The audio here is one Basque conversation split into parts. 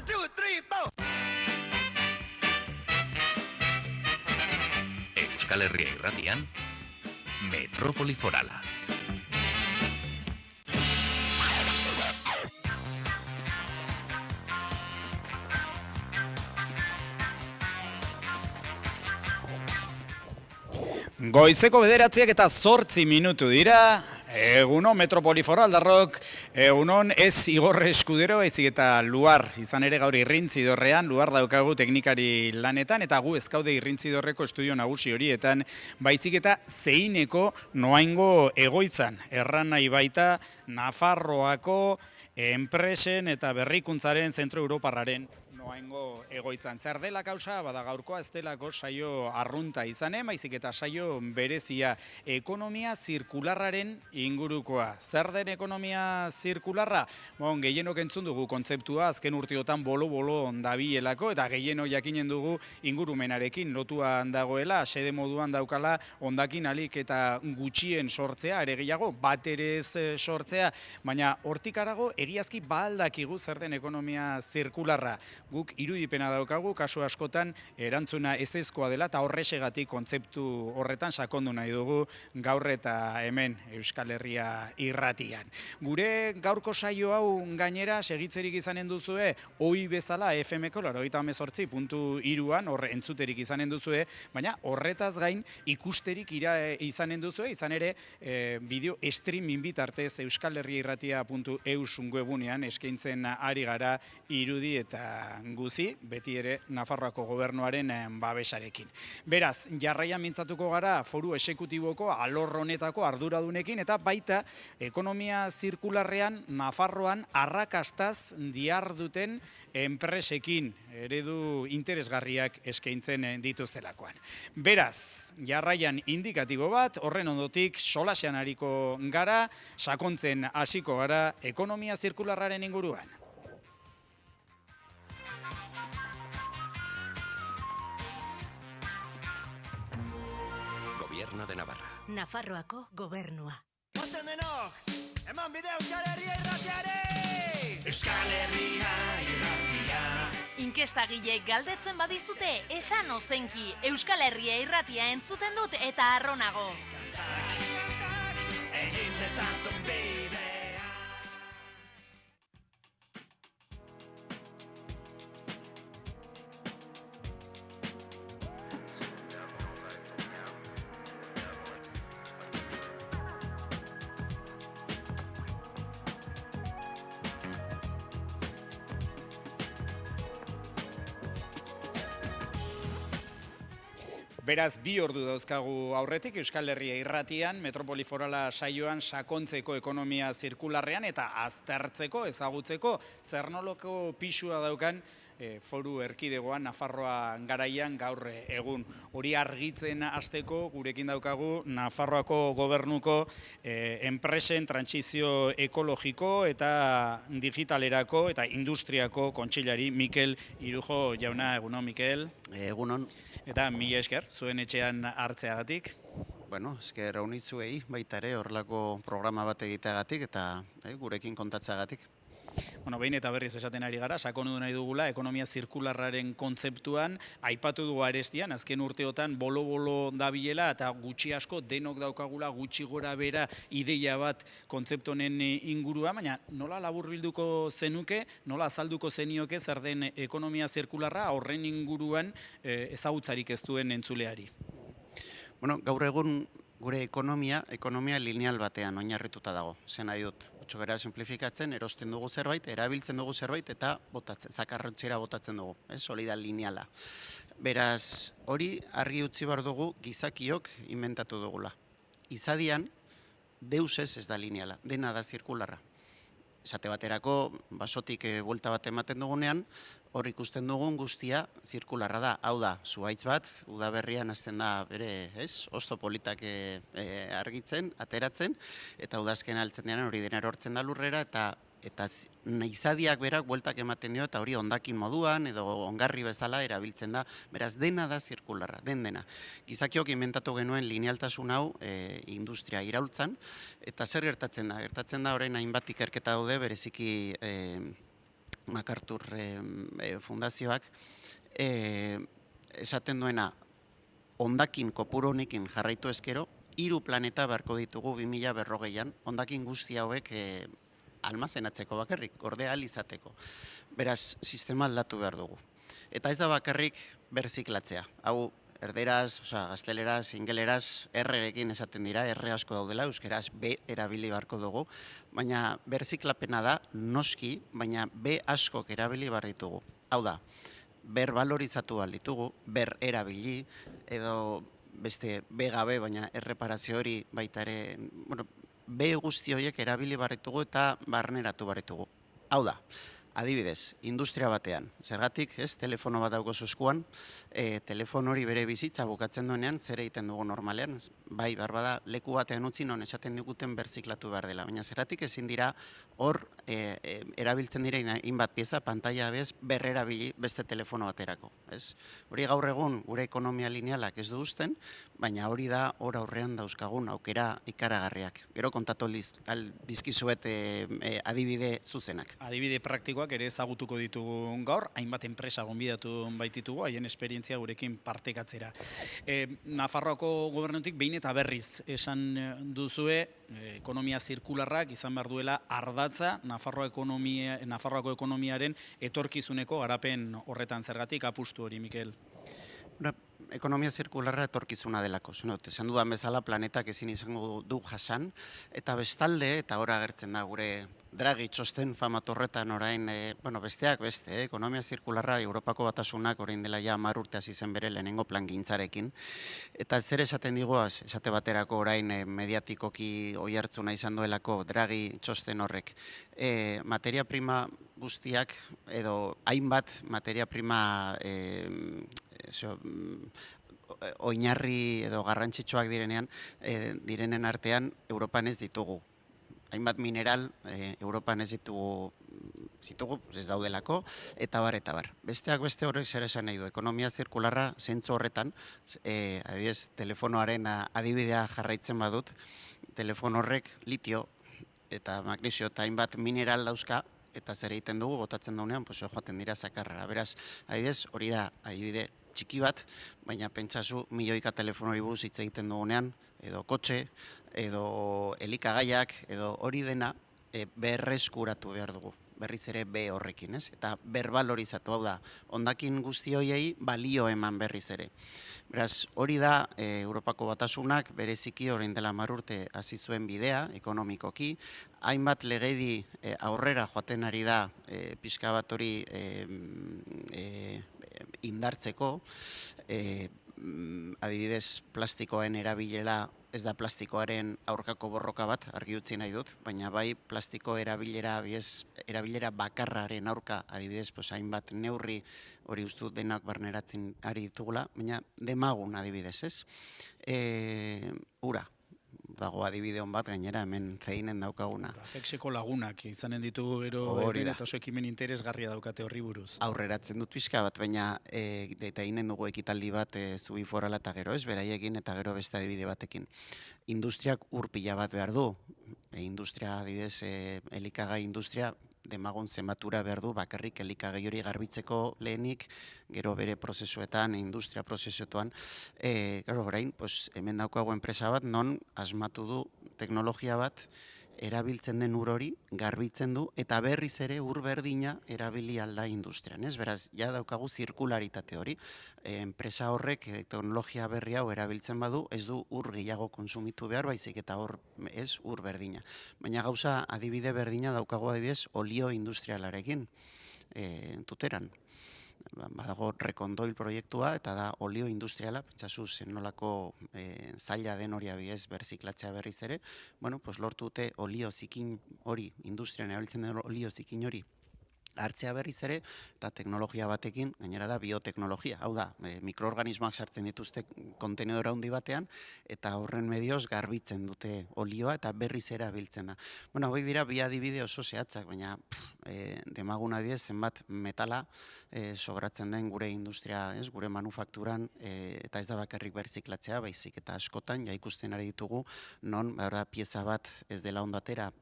2, 3, 4. Euskal Herria irratian, Metropoli Forala. Goizeko 9:08 minutu dira, egunon Metropoli Foraldarrok, egunon ez Igor Eskudero, ezik eta Luar, izan ere gaur Irrintzidorrean, Luar daukagu teknikari lanetan, eta gu ez gaude Irrintzidorreko estudio nagusi horietan, baizik eta zeineko noaingo egoitzan, erran nahi baita Nafarroako enpresen eta berrikuntzaren zentro europarraren noaingo egoitzan. Zer dela kausa, bada gaurkoa ez delako saio arrunta izanen, baizik eta saio berezia ekonomia zirkularraren ingurukoa. Zer den ekonomia zirkularra? Gehienok entzun dugu kontzeptua azken urteotan bolo-bolo dabielako, eta gehienok jakinen dugu ingurumenarekin lotuan dagoela, sede moduan daukala hondakin alik eta gutxien sortzea, ere gehiago bat ere ez sortzea, baina hortik harago egiazki baldakigu zer den ekonomia zirkularra. Guk irudipena daukagu, kasu askotan erantzuna ezezkoa dela, eta horrexegatik kontzeptu horretan sakondu nahi dugu gaur eta hemen Euskal Herria irratian. Gure gaurko saio hau gainera segitzerik izanen duzue, ohi bezala FM-ko 98.3-an hor entzuterik izanen duzue, baina horretaz gain ikusterik izanen duzue, izan ere bideo streaming bitartez euskalherriairratia.eus webunean eskaintzen ari gara irudi eta guzi, beti ere Nafarroako gobernuaren babesarekin. Beraz, jarraian mintzatuko gara foru esekutiboko alor honetako arduradunekin eta baita ekonomia zirkularrean Nafarroan arrakastaz diharduten enpresekin eredu interesgarriak eskaintzen dituztelakoan. Beraz, jarraian indikatibo bat, horren ondotik solasean ariko gara, sakontzen hasiko gara ekonomia zirkularraren inguruan. Gobierno de Navarra. Nafarroako gobernua. Ozen denok, eman bide Euskal Herria irratiari! Euskal Herria irratia. Inkestagileek galdetzen badizute, esan ozenki, Euskal Herria irratia entzuten dut eta arronago. Egin dezazun bidea. Beraz, 2 ordu dauzkagu aurretik Euskal Herria irratian, Metropoli Forala saioan sakontzeko ekonomia zirkularrean eta aztertzeko, ezagutzeko, zer nolako pisua daukan foru erkidegoan Nafarroa garaian gaur egun. Hori argitzen hasteko gurekin daukagu Nafarroako gobernuko enpresen trantsizio ekologiko eta digitalerako eta industriako kontseilari Mikel Irujo jauna. Egunon, Mikel. Egunon. Eta mila esker, zuen etxean hartzeagatik. Bueno, esker honitzuei baita ere horrelako programa bat egiteagatik eta gurekin kontatzeagatik. Behin eta berriz esaten ari gara, sakondu nahi dugula ekonomia zirkularraren kontzeptuan, aipatu dugu arestian, azken urteotan bolo-bolo dabilela eta gutxi asko denok daukagula gutxi gora bera ideia bat kontzeptu honen ingurua, baina nola laburbilduko zenuke, nola azalduko zenioke zer den ekonomia zirkularra horren inguruan ezagutzarik ez duen entzuleari? Bueno, gaur egun gure ekonomia lineal batean oinarrituta dago. Zen nahi dut, gara simplifikatzen, erosten dugu zerbait, erabiltzen dugu zerbait eta botatzen, zakarrontzera botatzen dugu, hori da lineala. Beraz, hori argi utzi behar dugu gizakiok inventatu dugula. Izadian, deus ez da lineala, dena da zirkularra. Esate baterako, basotik buelta bat ematen dugunean, hor ikusten dugun guztia zirkularra da. Hau da, zuhaitz bat, udaberrian hasten da bere, osto politak argitzen, ateratzen, eta udazken altzen denan hori dena erortzen da lurrera, eta izadiak berak bueltak ematen dio, eta hori hondakin moduan, edo ongarri bezala erabiltzen da, beraz dena da zirkularra, dena. Gizakiok inventatu genuen linealtasun hau industria iraultzan, eta zer gertatzen da? Gertatzen da orain hainbat ikerketa daude bereziki MacArthur fundazioak, esaten duena, hondakin kopuru honekin jarraitu ezkero, 3 planeta beharko ditugu 2040an, hondakin guzti hauek almazenatzeko bakarrik, gorde ahal izateko. Beraz, sistema aldatu behar dugu. Eta ez da bakarrik berziklatzea. Hau, erderaz, gazteleraz, ingeleraz, R-rekin esaten dira, R asko daudela, euskeraz B erabili beharko dugu, baina berziklapena da, noski, baina B askok erabili behar ditugu. Hau da, ber valorizatu ditugu, ber erabili, edo beste B gabe, baina erreparazio hori baita ere, B guzti horiek erabili behar ditugu eta barneratu behar ditugu. Hau da, adibidez, industria batean, zergatik, telefono bat dauko eskuan, telefono hori bere bizitza bukatzen duenean, zer egiten dugu normalean, bai, barbada, leku batean utzi non esaten diguten berziklatu behar dela, baina zergatik ezin dira hor erabiltzen dira inbat pieza, pantalla bez, berrerabili beste telefono baterako. Hori gaur egun gure ekonomia linealak ez du uzten, baina hori da hor aurrean dauzkagun aukera ikaragarriak. Gero kontatu dizkizuet adibide zuzenak. Adibide praktikoak ere ezagutuko ditugu gaur, hainbat enpresa gonbidatu baititugu, haien esperientzia gurekin partekatzera. Nafarroako gobernutik behin eta berriz esan duzue, ekonomia zirkularrak izan behar duela ardatza Nafarroako ekonomiaren etorkizuneko garapen horretan, zergatik apustu hori, Mikel? Ekonomia zirkularra etorkizuna delako. Esan dudan bezala planetak ezin izango du jasan, eta bestalde, eta hor agertzen da gure Draghi txosten famatorretan orain, besteak beste, ekonomia zirkularra Europako Batasunak orain dela ja 10 urte hasi zen bere lehenengo plangintzarekin. Eta zer esaten digoaz, esate baterako orain mediatikoki oihartzuna izan duelako Draghi txosten horrek. Materia prima guztiak, edo hainbat materia prima oinarri edo garrantzitsuak direnen artean Europan ez ditugu. Hainbat mineral Europan ez ditugu, ez daudelako, eta bar. Besteak beste horrek zer esan nahi du, ekonomia zirkularra zentzu horretan, adibidez, telefonoaren adibidea jarraitzen badut, telefono horrek litio eta magnesio eta hainbat mineral dauzka, eta zer egiten dugu, botatzen daunean, joaten dira zakarra. Beraz, adibidez, hori da adibide txiki bat, baina pentsazu milioika telefonori buruz hitz egiten dugunean, edo kotxe, edo elikagaiak, edo hori dena berreskuratu behar dugu. Berriz ere B horrekin, eta berbalorizatu, hau da, hondakin guzti horiei balio eman berriz ere. Beraz, hori da Europako Batasunak bereziki orain dela 10 urte hasi zuen bidea, ekonomikoki, hainbat legedi aurrera joaten ari da pixka bat hori indartzeko, adibidez plastikoen erabilera ez da plastikoaren aurkako borroka bat, argi utzi nahi dut, baina bai plastiko erabilera bakarraren aurka, adibidez, hainbat neurri hori uste denak barneratzen ari ditugula, baina demagun adibidez, ez? Ura, dago adibide hon bat gainera hemen zeinen daukaguna. Afexeko lagunak izanen ditugu gero hemen eta oso ekimen interesgarria daukate horri buruz. Aurreratzen dut pixka bat, baina eta eginen dugu ekitaldi bat Zubi Forala eta gero, ez, beraiekin eta gero beste adibide batekin. Industriak urpila bat behar du, industria, adibidez, elikagai industria, demagun zenbatura behar du, bakarrik elikagai hori garbitzeko lehenik, gero bere prozesuetan, industria prozesuetan. Orain, hemen daukago enpresa bat, non asmatu du teknologia bat, erabiltzen den ur hori, garbitzen du, eta berriz ere ur berdina erabili alda industrian. Beraz, ja daukagu zirkularitate hori. Enpresa horrek teknologia berri hau erabiltzen badu, ez du ur gehiago konsumitu behar, baizik eta hor ez ur berdina. Baina gauza adibide berdina daukagu adibidez olio industrialarekin, Tuteran. Badago Rekondoil proiektua eta da olio industriala, pentsazu zenolako zaila den hori abidez berziklatzea berriz ere, lortu dute olio zikin hori, industrian erabiltzen den olio zikin hori, hartzea berriz ere, eta teknologia batekin, gainera da bioteknologia. Hau da, mikroorganismoak sartzen dituzte kontenedora handi batean, eta horren medioz garbitzen dute olioa eta berriz erabiltzen da. Hoi dira bi adibide oso zehatzak, baina demagun adibidez zenbat metala sobratzen den gure industria, gure manufakturan, eta ez da bakarrik berziklatzea, baizik eta askotan, ja ikusten ari ditugu, non, pieza bat ez dela ondo atera,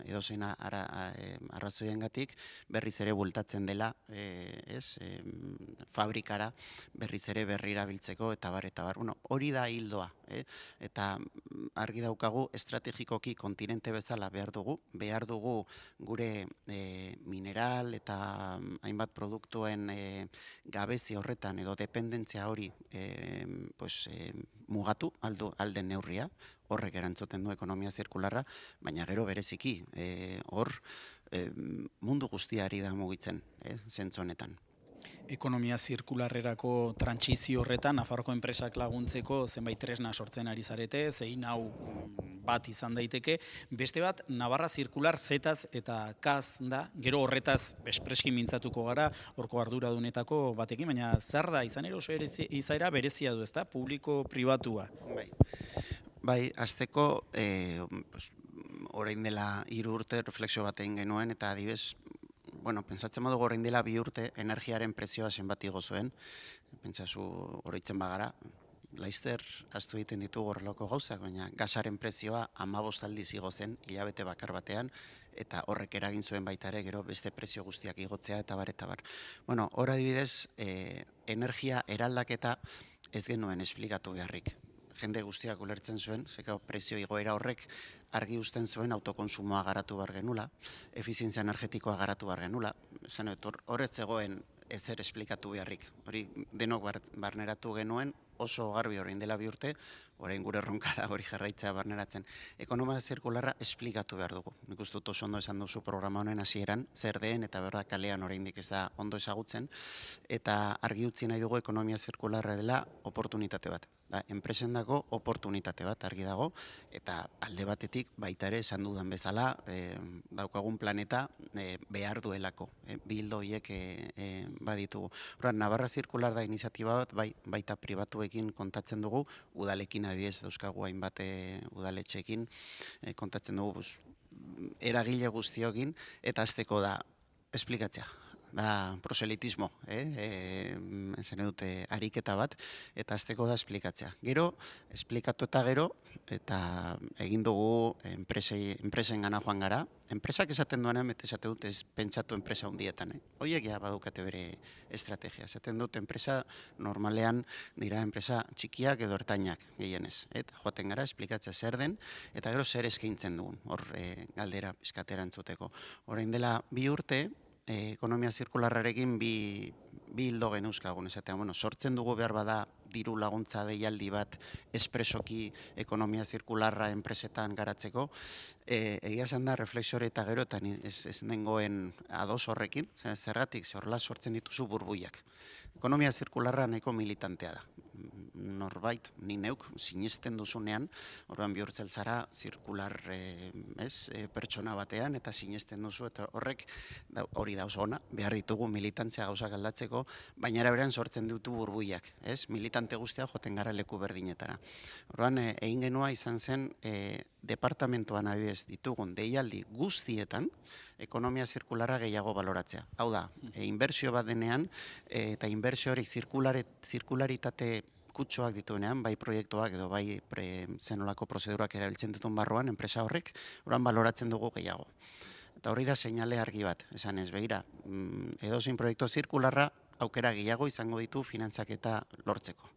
edozein arrazoiengatik berriz ere bultatzen dela, fabrikara berriz ere berrira biltzeko eta bar. Bueno, hori da hildoa, eta argi daukagu estrategikoki kontinente bezala behar dugu gure mineral eta hainbat produktuen gabezi horretan edo dependentzia hori mugatu alden neurria, horrek erantzuten du ekonomia zirkularra, baina gero bereziki hor mundu guztiari da mugitzen, zentzu honetan. Ekonomia zirkularrerako trantsizio horretan, Nafarroko enpresak laguntzeko zenbait tresna sortzen ari zarete, zein hau bat izan daiteke, beste bat, Navarra zirkular zetaz eta kaz da, gero horretaz espreski mintzatuko gara, horko arduradunetako batekin, baina zer da, izan ere oso izaera berezia du, ezta, publiko-pribatua. Bai, azteko, orain dela 3 urte refleksio bat egin genuen, eta adibez, pentsatzen modu orain dela 2 urte energiaren prezioa zenbat igo zuen, pentsazu oroitzen bagara, laizter aztu egiten ditugu horrelako gauzak, baina gasaren prezioa 15 aldiz igo zen, hilabete bakar batean, eta horrek eragin zuen baita ere, gero beste prezio guztiak igotzea eta bar. Bueno, hor adibidez, energia eraldaketa ez genuen esplikatu beharrik. Jende guztiak ulertzen zuen, zeka prezio igoera horrek argi uzten zuen autokonsumoa garatu behar genula, efizientzia energetikoa garatu behar genula, horret zegoen ezer esplikatu beharrik. Hori denok barneratu genuen, oso garbi orain dela 2 urte, orain gure erronka da hori jarraitzea barneratzen. Ekonomia zirkularra esplikatu behar dugu. Nik uste dut oso ondo esan duzu programa honen hasieran, zer den eta berda kalean oraindik ez da ondo ezagutzen, eta argi utzi nahi dugu ekonomia zirkularra dela oportunitate bat. Enpresen dago oportunitate bat argi dago, eta alde batetik baita ere esan dudan bezala daukagun planeta behar duelako, bildo horiek baditugu. Navarra zirkular da iniziatiba bat, baita pribatuekin kontatzen dugu, udalekin adibidez dauzkagu hainbat udaletxeekin kontatzen dugu eragile guztiokin, eta hasteko da esplikatzea. Da proselitismo, esan dute ariketa bat, eta hasteko da esplikatzea. Gero, esplikatu eta gero, eta egin dugu enpresen gana joan gara. Enpresak esaten duenean, esate dut ez pentsatu enpresa hundietan. Horiek ja badukate bere estrategia. Esaten dut enpresa normalean dira enpresa txikiak edo ertainak gehienez. Eta joaten gara, esplikatzea zer den, eta gero zer eskaintzen dugun, hor galdera pizkatera entzuteko. Orain dela 2 urte, ekonomia zirkularrarekin bi hildo geneuzkagun, esatean, sortzen dugu behar bada diru laguntza deialdi bat espresoki ekonomia zirkularra enpresetan garatzeko, egia esan da refleksore eta gero, eta ez nengoen ados horrekin, zergatik, horrela sortzen dituzu burbuiak. Ekonomia zirkularra nahiko militantea da. Norbait, ni neuk, sinesten duzunean, orduan bihurtzel zara zirkular pertsona batean, eta sinesten duzu, eta horrek hori da oso ona, behar ditugu militantzia gauzak aldatzeko, baina eraberean sortzen ditu burbuiak, militante guztia joten gara leku berdinetara. Orduan, egin genua izan zen, departamentoan adibidez ditugun deialdi guztietan, ekonomia zirkularra gehiago baloratzea. Hau da, inbertsio bat denean, eta inbertsio hori zirkularitate kutxoak dituenean, bai proiektuak edo bai zenolako prozedurak erabiltzen dituen barruan, enpresa horrek, oran baloratzen dugu gehiago. Eta hori da seinale argi bat, esan ez, begira, edozein proiektu zirkularra aukera gehiago izango ditu finantzaketa lortzeko.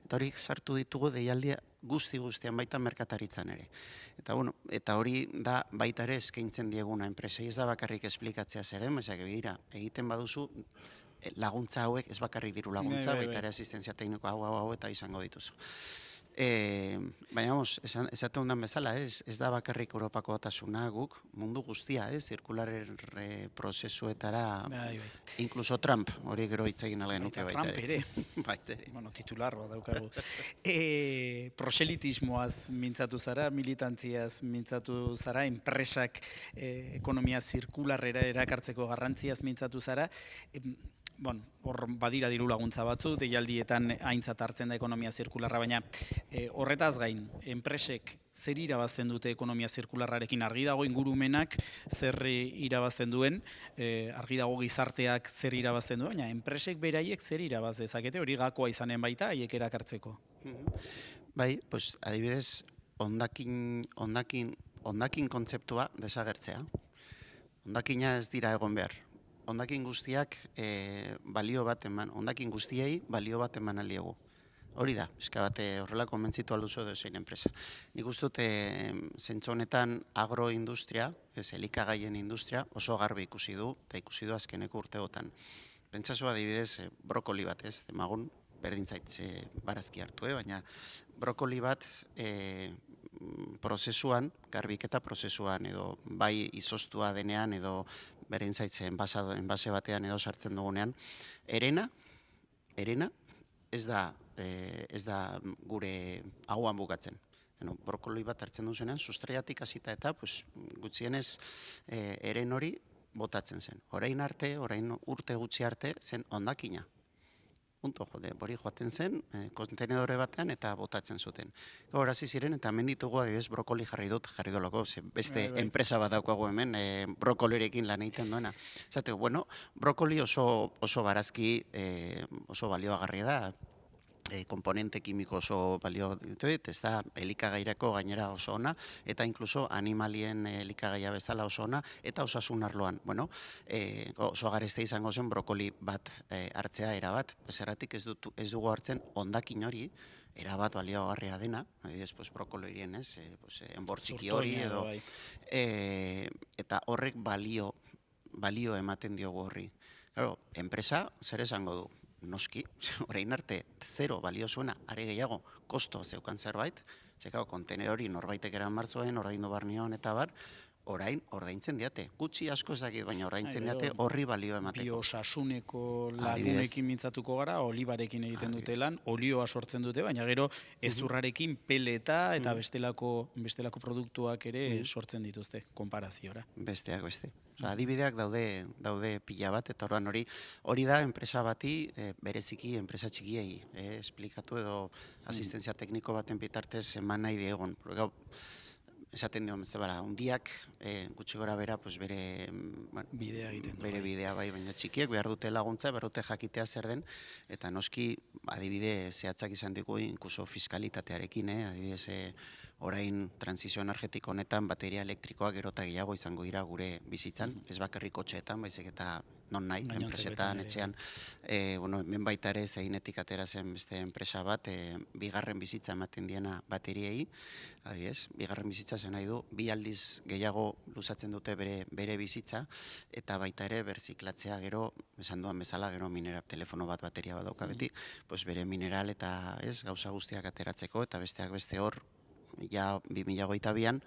Eta hori sartu ditugu deialdia guztian baita merkataritzan ere. Eta hori da baita ere eskaintzen dieguna enpresei, ez da bakarrik esplikatzea zeren, dira, egiten baduzu laguntza hauek, ez bakarrik diru laguntza, baita ere asistenzia tekniko hau eta izango dituzu. Baina, esate hondan bezala, ez da bakarrik Europako batasuna guk, mundu guztia, zirkular prozesuetara, inkluso Trump, hori gero hitz egin algen nuke baita ere. Trump ere. Bueno, titular bat daukagu. Proselitismoaz mintzatu zara, militantziaz mintzatu zara, enpresak ekonomia zirkularrera erakartzeko garrantziaz mintzatu zara, hor badira diru laguntza batzu, deialdietan aintzat hartzen da ekonomia zirkularra, baina horretaz gain, enpresek zer irabazten dute ekonomia zirkularrarekin, argi dago ingurumenak zer irabazten duen, argi dago gizarteak zer irabazten duen, baina enpresek beraiek zer irabaz dezakete, hori gakoa izanen baita, haiek erakartzeko. Bai, adibidez, hondakin hondakin kontzeptua desagertzea. Hondakina ez dira egon behar. Hondakin guztiak balio bat eman, hondakin guztiei balio bat eman aldiegu. Hori da, pixka bat horrela konbentzitu alduzu edo zein enpresa. Nik uste dut zentzu honetan agroindustria, elikagaien industria oso garbi ikusi du, eta ikusi du azkeneko urteotan. Pentsazu adibidez brokoli bat, ez, demagun, berdin zait barazki hartu, baina brokoli bat prozesuan, garbiketa prozesuan, edo bai izoztua denean, edo berdin zait enbase batean edo sartzen dugunean, erena ez da gure hauan bukatzen. Brokoli bat hartzen duzenean, sustraiatik hasita eta gutxienez eren hori botatzen zen. Orain urte gutxi arte zen hondakina. Hori joaten zen, kontenedore batean eta botatzen zuten. Gaur hasi ziren eta hemen ditugu adibidez brokoli jarri dolako, beste enpresa bat daukagu hemen brokolirekin lan egiten duena. Zate, brokoli oso barazki, oso balioagarria da, komponente kimiko oso balio dituet, ez da elikagairako gainera oso ona, eta inkluso animalien elikagaia bezala oso ona, eta osasun arloan. Oso garezte izango zen brokoli bat hartzea erabat, zerratik ez dugu hartzen hondakin hori, erabat balioagarria dena, adibidez brokolo irien, enbortziki hori edo, eta horrek balio ematen diogu horri. Enpresa, zer esango du? Noski, orain arte, zero balio zuena, are gehiago, kosto zeukan zerbait, kontenedor hori norbaitek eran barzuen, ordaindu barnion eta bar, orain ordaintzen diate. Gutxi asko ez dakit, baina ordaintzen diate horri balio emateko. Biosasuneko lagunekin mintzatuko gara, olibarekin egiten dute lan, olioa sortzen dute, baina gero ezurrarekin peleta eta bestelako produktuak ere sortzen dituzte, konparaziora. Besteak beste. Adibideak daude pila bat, eta hori da enpresa bati, bereziki enpresa txikiei, esplikatu edo asistentzia tekniko baten bitartez eman nahi diegon. Esaten dio, hundiak gutxi gora bera bere bidea egiten du. Bere bidea bai, baina txikiek behar dute laguntza, behar dute jakitea zer den, eta noski adibide zehatzak izan dugu inkluso fiskalitatearekin, adibidez orain transizio energetiko honetan bateria elektrikoak gero eta gehiago izango dira gure bizitzan, ez bakarrik kotxeetan, baizik eta non nahi, enpresetan, etxean. Hemen baita ere zeinetik atera zen beste enpresa bat, bigarren bizitza ematen diena bateriei, adibidez, bigarren bizitza zen nahi du, bi aldiz gehiago luzatzen dute bere bizitza, eta baita ere berziklatzea gero, esan duan bezala, gero telefono bat bateria bat dauka beti, bere mineral eta gauza guztiak ateratzeko, eta besteak beste hor, ja 2022an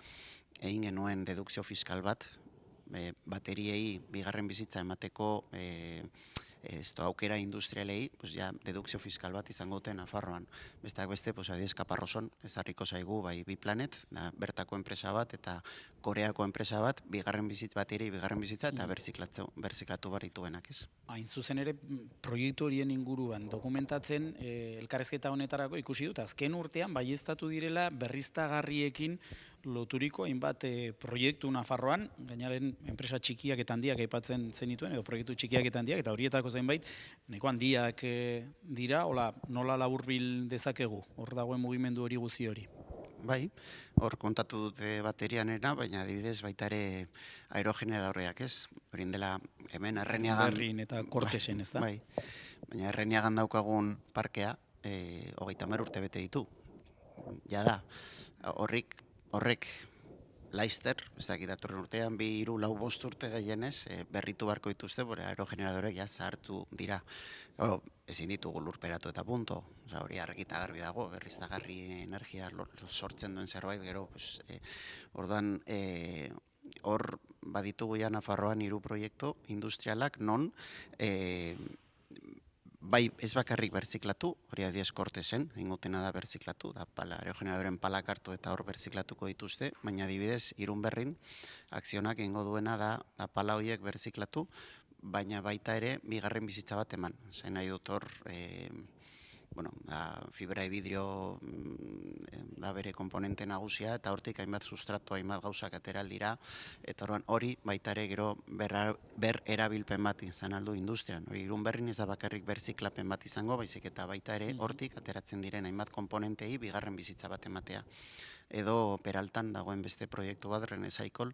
egin genuen dedukzio fiskal bat, bateriei bigarren bizitza emateko aukera industrialei, dedukzio fiskal bat izango dute Nafarroan. Besteak beste, adibidez Kaparroson, ezarriko zaigu, Biplanet, bertako enpresa bat eta Koreako enpresa bat, bigarren bizitza eta berziklatu barrituenak, ez? Hain zuzen ere, proiektu horien inguruan dokumentatzen elkarrezketa honetarako ikusi dut, azken urtean baieztatu direla berriztagarriekin loturiko hainbat proiektu Nafarroan, gainaren enpresa txikiak eta handiak aipatzen zenituen, edo proiektu txikiak eta handiak, eta horietako zenbait, neko handiak dira, nola laburbil dezakegu, hor dagoen mugimendu hori guzi hori. Bai, hor kontatu dute baterianera, baina adibidez baita ere aerogeneradorreak, ez? Horin dela hemen Erreniagan... Berrin eta Kortesen, ez da? Bai, baina Erreniagan daukagun parkea 30 urte bete ditu. Ja da, horrek Laizter, ez dakit datorren urtean, 2, 3, 4, 5 urte gehienez, berritu barko dituzte, aerogeneradorek zahartu dira. Ezin ditugu lurperatu eta punto, hori argita garbi dago, berriztagarri energia sortzen duen zerbait, gero, orduan, hor baditugu ja Nafarroan 3 proiektu industrialak, non, bai, ez bakarrik berziklatu, hori adibidez Kortesen, ingutena da berziklatu, da aerogeneradoren palak hartu eta hor berziklatuko dituzte, baina adibidez Irunberrin akzionak egingo duena da pala horiek berziklatu, baina baita ere bigarren bizitza bat eman. Zain nahi dut hor, fibra de vidrio da bere komponente nagusia, eta hortik hainbat sustrato, hainbat gauzak atera dira, eta hori baita ere gero ber erabilpen bat izan aldu industrian. Hori Irunberrin ez da bakarrik berziklapen bat izango, baizik eta baita ere hortik ateratzen diren hainbat komponentei bigarren bizitza bat ematea. edo Peraltan dagoen beste proiektu bat, Renesaikol,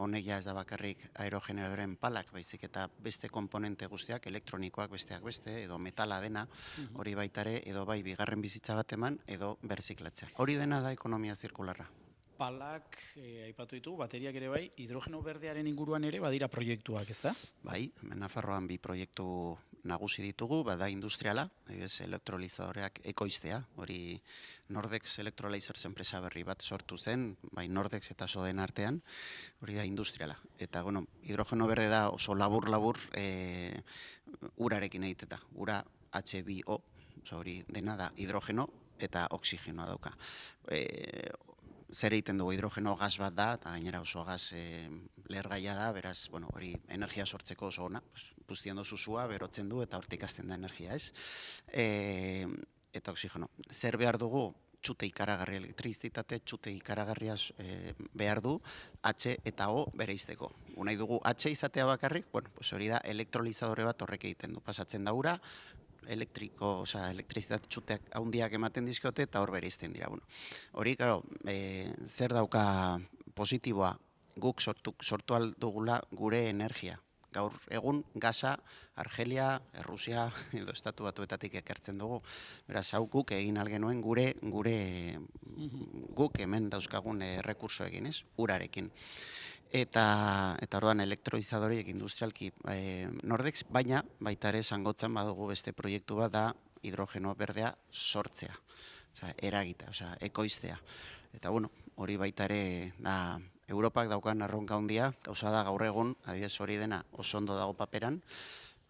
honek ja ez da bakarrik aerogeneradoren palak, baizik eta beste komponente guztiak, elektronikoak besteak beste, edo metala dena, hori baitare, edo bai bigarren bizitza bat eman, edo berziklatzea. Hori dena da ekonomia zirkularra. Palak, aipatu ditugu, bateriak ere bai, hidrogeno berdearen inguruan ere badira proiektuak, ez da? Bai, hemen Nafarroan bi proiektu nagusi ditugu, bada industriala, elektrolizadoreak ekoiztea, hori Nordex Electrolyzers enpresa berri bat sortu zen, bai Nordex eta Soden artean, hori da industriala. Eta, bueno, hidrogeno berde da oso labur-labur urarekin egiteta, ura H2O, hori dena da hidrogeno eta oksigenoa dauka. Zer egiten dugu hidrogeno gas bat da, eta gainera oso gas lehergaia da, beraz, bueno, hori energia sortzeko oso ona, puztien dozu zua, berotzen du, eta hortik hasten da energia, ez? Eta oksigeno. Zer behar dugu? Txute ikaragarria, elektrizitate txute ikaragarria behar du, H eta O bereizteko. Unai dugu H izatea bakarrik, bueno, pues hori da elektrolizadore bat horrek egiten du. Pasatzen da ura, elektrizitate txuteak handiak ematen dizkiote eta hor bereizten dira. Bueno, hori, claro, zer dauka positiboa, guk sortu aldugula gure energia. Gaur egun gasa Argelia, Errusia edo estatu batuetatik ekartzen dugu. Beraz, hau guk egin algenuen guk hemen dauzkagun rekursoekin, ez? Urarekin. Eta orduan elektrolizadoriek industrialki Nordex, baina baita ere zangotzan badugu beste proiektu bat da hidrogeno berdea sortzea, eragita, ekoiztea. Eta bueno, hori baita ere da Europak daukan erronka handia, gauza da gaur egun, adibidez hori dena oso ondo dago paperan,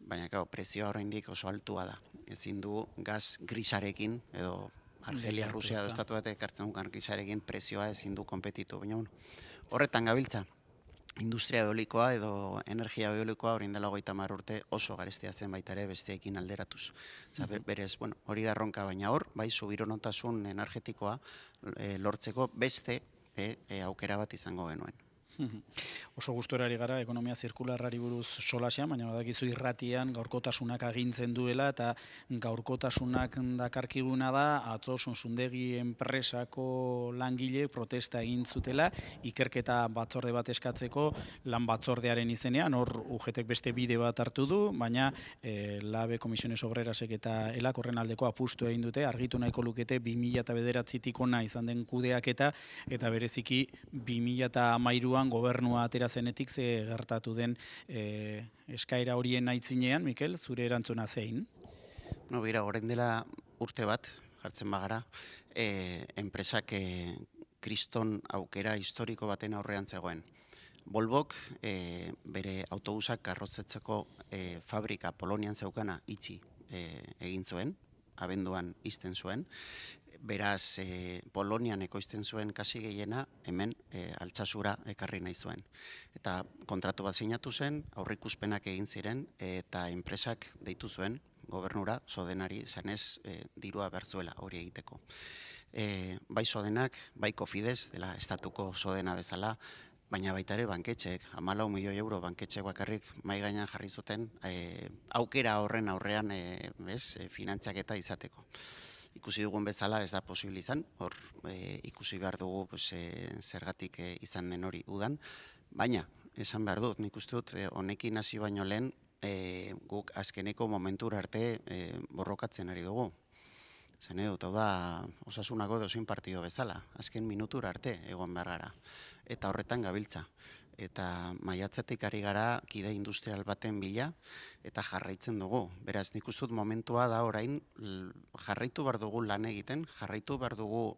baina prezioa oraindik oso altua da. Ezin du gaz grisarekin edo Argelia, Rusia edo estatu batek ekartzen dukan grisarekin prezioa ezin du konpetitu, baina horretan gabiltza. Industria eolikoa edo energia eolikoa orain dela 30 urte oso garestia zen baita ere besteekin alderatuz. Berez, bueno, hori da erronka, baina hor, bai, subironotasun energetikoa lortzeko beste aukera bat izango genuen. Oso gustorari gara ekonomia zirkularrari buruz solasean, baina badakizu irratian gaurkotasunak agintzen duela eta gaurkotasunak dakarkiguna da atzo Sonsundegi enpresako langile protesta egin zutela ikerketa batzorde bat eskatzeko lan batzordearen izenean, hor UGTek beste bide bat hartu du, baina LABE Komisiones Obrerasek eta ELAK horren aldeko apustu egin dute, argitu nahiko lukete 2009-tik hona izan den kudeaketa eta bereziki 2013an gobernua atera zenetik ze gertatu den eskaera horien aitzinean, Mikel, zure erantzuna zein? Bira, orain dela urte bat, jartzen bagara, enpresak kriston aukera historiko baten aurrean zegoen. Volvok bere autobusak karrozetzeko fabrika Polonian zeukana itxi egin zuen, abenduan izten zuen. Beraz, Polonian ekoizten zuen kasi gehiena, hemen Altsasura ekarri nahi zuen. Eta kontratu bat sinatu zen, aurrikuspenak egin ziren, eta enpresak deitu zuen, gobernura, Sodenari, zanez dirua berzuela hori egiteko. Bai Sodenak, bai Cofides, dela estatuko Sodena bezala, baina baita ere banketxeek, 14 milioi euro banketxeek bakarrik mai gainean jarri zuten, aukera horren aurrean finantzaketa izateko. Ikusi dugun bezala ez da posible izan, hor ikusi behar dugu zergatik izan den hori udan, baina esan behar dut, nik uste dut honekin hasi baino lehen guk azkeneko momentura arte borrokatzen ari dugu. Zen dut, hau da Osasunako dozein partido bezala, azken minutura arte egon behar gara, eta horretan gabiltza. Eta maiatzetik ari gara kide industrial baten bila eta jarraitzen dugu. Beraz, nik uste dut momentua da orain jarraitu behar dugu lan egiten, jarraitu behar dugu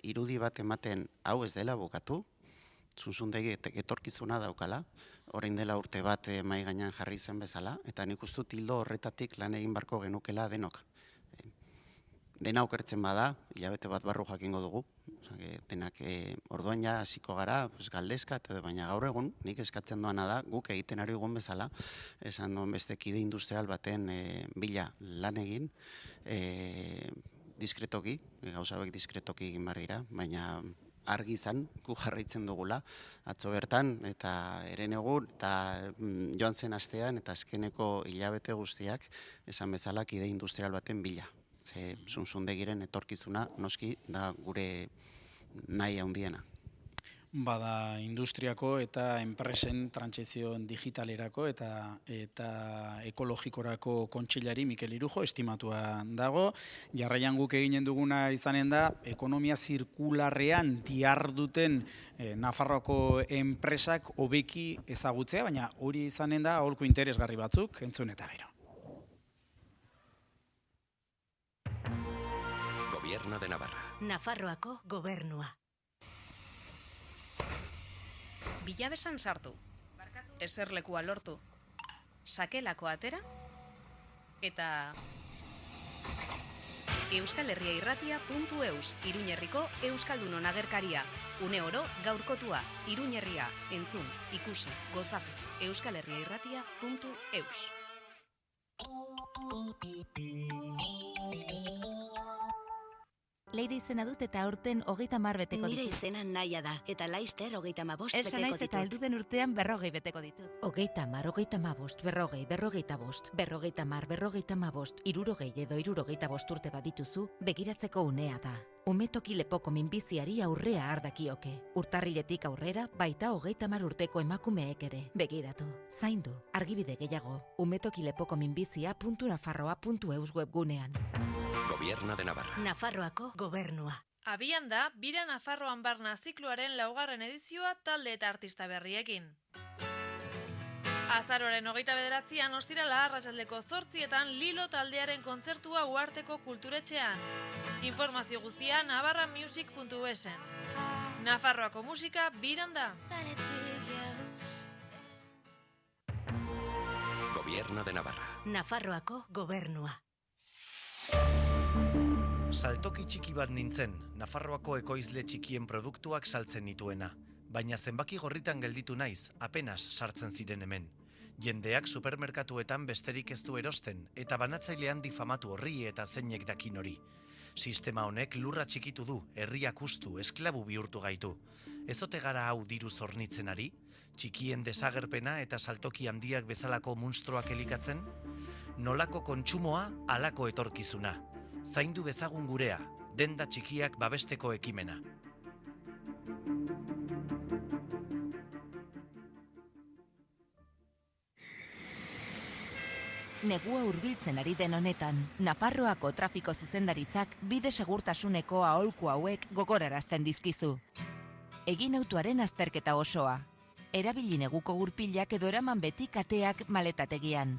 irudi bat ematen hau ez dela bukatu, Sonsundegi etorkizuna daukala, orain dela urte bat mai gainean jarri zen bezala, eta nik uste dut hildo horretatik lan egin barko genukela denok. Dena okertzen bada, hilabete bat barru jakingo dugu, denak orduan ja hasiko gara, galdezka, baina gaur egun, nik eskatzen doana da, guk egiten ari egun bezala, esan duen beste kide industrial baten bila lan egin, diskretoki, gauzabek diskretoki egin behar dira, baina argi izan, gu jarraitzen dugula, atzo bertan, eta eren egun, eta joan zen astean, eta azkeneko hilabete guztiak, esan bezala kide industrial baten bila. Ze Zunzundegiren etorkizuna noski da gure nahi handiena. Bada industriako eta enpresen trantsizio digitalerako eta ekologikorako kontseilari Mikel Irujo estimatua dago. Jarraian guk eginen duguna izanen da, ekonomia zirkularrean diharduten Nafarroako enpresak hobeki ezagutzea, baina hori izanen da aholku interesgarri batzuk, entzun eta gero. Gobierno de Navarra. Nafarroako gobernua. Bilabesan sartu, eserlekua lortu, sakelako atera, eta euskalherriairratia.eus, Iruñerriko Euskaldunon agerkaria, une oro gaurkotua, Iruñerria, entzun, ikusi, gozatu, euskalherriairratia.eus. Leire izena dut eta aurten 30 beteko ditut. Nire izena Naia da, eta Laister 35 Elsa beteko naiz ditut. eta helduden urtean 40 beteko ditut. 30, 35, 40, 45, 50, 60 edo 65 urte badituzu, begiratzeko unea da. Umetoki lepoko minbiziari aurrea ardakioke. Urtarriletik aurrera, baita 30 urteko emakumeek ere. Begiratu, zaindu, argibide gehiago. umetokilepokominbizia.nafarroa.eus webgunean. Gobierno de Navarra. Nafarroako gobernua. Abian da, Bira Nafarroan barna zikloaren 4. edizioa talde eta artista berriekin. Azaroaren 29an ostirala arratsaldeko 8etan Lilo taldearen kontzertua Uharteko kulturetxean. Informazio guztia navarramusic.esen. Nafarroako musika biran da. Gobierno de Navarra. Nafarroako gobernua. Saltoki txiki bat nintzen, Nafarroako ekoizle txikien produktuak saltzen nituena. Baina zenbaki gorritan gelditu naiz, apenas sartzen ziren hemen. Jendeak supermerkatuetan besterik ez du erosten, eta banatzailean difamatu horri eta zeinek dakin hori. Sistema honek lurra txikitu du, herriak ustu, esklabu bihurtu gaitu. Ez ote gara hau diru zornitzen ari? Txikien desagerpena eta saltoki handiak bezalako munstroak elikatzen? Nolako kontsumoa, halako etorkizuna. Zaindu bezagun gurea, denda txikiak babesteko ekimena. Negua hurbiltzen ari den honetan, Nafarroako trafiko zuzendaritzak bide segurtasuneko aholku hauek gogorarazten dizkizu. Egin autoaren azterketa osoa. Erabili neguko gurpilak edo eraman beti kateak maletategian.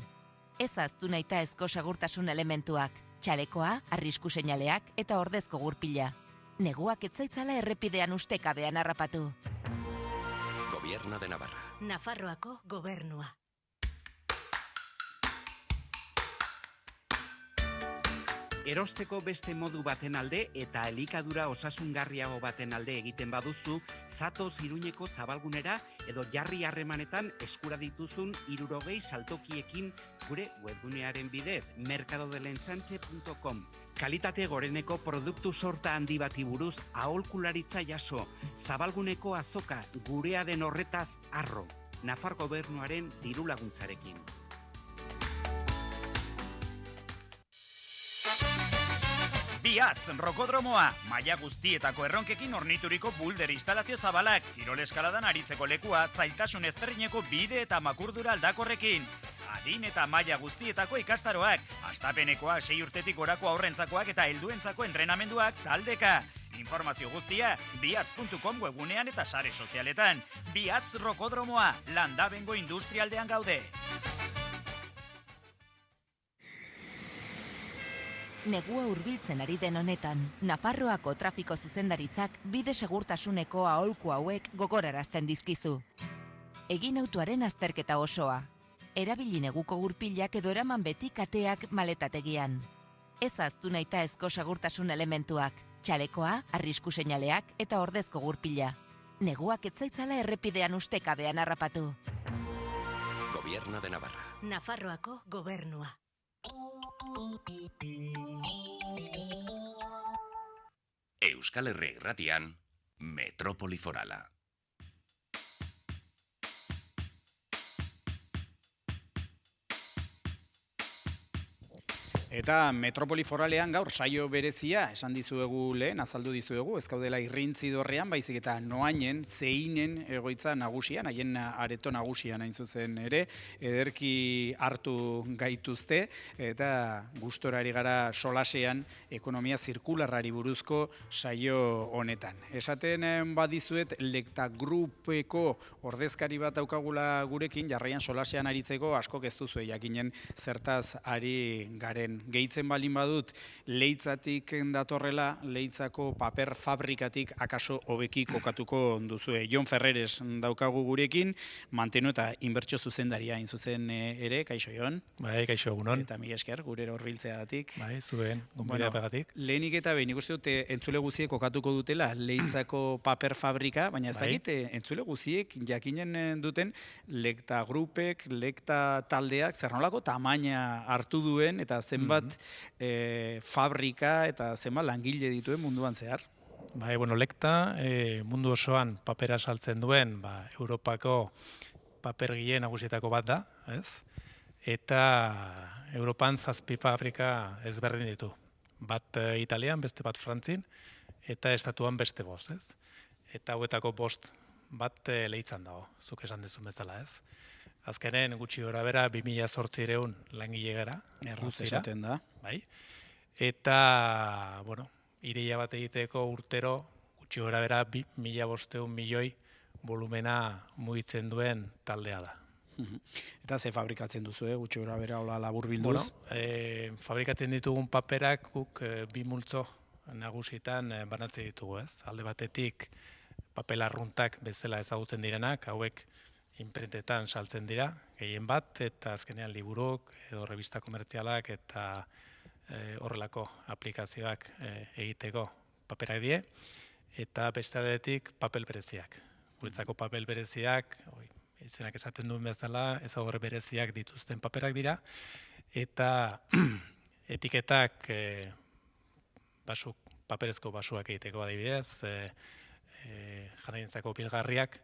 Ez ahaztu nahitaezko segurtasun elementuak, txalekoa, arrisku seinaleak eta ordezko gurpila. Neguak etzaitzala errepidean ustekabean harrapatu. Gobierno de Navarra. Nafarroako gobernua. Erosteko beste modu baten alde eta elikadura osasungarriago baten alde egiten baduzu, zatoz Iruñeko zabalgunera edo jarri harremanetan eskura dituzun 60 saltokiekin gure webgunearen bidez, mercadodelensanche.com. Kalitate goreneko produktu sorta handi bati buruz aholkularitza jaso, zabalguneko azoka gurea den horretaz harro, Nafar gobernuaren diru laguntzarekin. Biatz, rokodromoa, maila guztietako erronkekin ornituriko bulder instalazio zabalak, kirol eskaladan aritzeko lekua, zailtasun ezberdineko bide eta makurdura aldakorrekin. Adin eta maila guztietako ikastaroak, astapenekoak 6 urtetik gorako aurrentzakoak eta helduentzako entrenamenduak taldeka. Informazio guztia, biatz.com webgunean eta sare sozialetan. Biatz rokodromoa, Landabengo industrialdean gaude. Negua hurbiltzen ari den honetan, Nafarroako trafiko zuzendaritzak bide segurtasuneko aholku hauek gogorarazten dizkizu. Egin autoaren azterketa osoa. Erabili neguko gurpilak edo eraman beti kateak maletategian. Ez ahaztu nahitaezko segurtasun elementuak, txalekoa, arrisku seinaleak eta ordezko gurpila. Neguak etzaitzala errepidean ustekabean harrapatu. Gobierno de Navarra. Nafarroako gobernua. Euskal Herria Irratian, Metrópoli Forala. Eta Metropoli Foralean gaur saio berezia esan dizuegu lehen, azaldu dizuegu, ez gaudela irrintzi dorrean, baizik eta noainen, zeinen egoitza nagusian, haien areto nagusian hain zuzen ere, ederki hartu gaituzte, eta gustorari gara solasean ekonomia zirkularrari buruzko saio honetan. Esaten badizuet, Lekta Grupeko ordezkari bat daukagula gurekin, jarraian solasean aritzeko askok ez duzu jakinen zertaz ari garen. Gehitzen balin badut, Leitzatik datorrela, Leitzako paper fabrikatik akaso hobeki kokatuko duzue. Jon Ferreres daukagu gurekin, mantenu eta inbertsio zuzendaria hain zuzen ere, kaixo Jon? Bai, kaixo egunon. Eta mila esker, gurera horbiltzeagatik. Bai, zuen, gonbidapagatik. Lehenik eta behin, ikuste dute entzule guziek kokatuko dutela Leitzako paper fabrika, baina ez dakit entzule guziek jakinen duten Lekta Grupek, Lekta taldeak, zer nolako tamaina hartu duen eta zenbat fabrika eta zenbat langile dituen munduan zehar? Bai, Lekta mundu osoan papera saltzen duen, Europako papergile nagusietako bat da, ez? Eta Europan 7 fabrika ezberdin ditu. Bat Italian, beste bat Frantzin, eta estatuan beste 5, ez? Eta hauetako 5 bat Leitzan dago, zuk esan dizun bezala, ez? Azkenen gutxi gora bera 2800 langile gara. Erraz esaten da. Bai. Eta, ideia bat egiteko urtero gutxi gora bera 2500 milioi volumena mugitzen duen taldea da. Eta ze fabrikatzen duzu, gutxi gora bera hola labur bilduz? Fabrikatzen ditugun paperak guk 2 multzo nagusitan banatzen ditugu, ez? Alde batetik papel arruntak bezala ezagutzen direnak, hauek imprentetan saltzen dira, gehien bat, eta azkenean liburuk edo revista komertzialak eta horrelako aplikazioak egiteko paperak die, eta beste aldetik papel bereziak. Guretzako papel bereziak, izenak esaten duen bezala, ezagorre bereziak dituzten paperak dira, eta etiketak paperezko basuak egiteko adibidez, jarraientzako bilgarriak,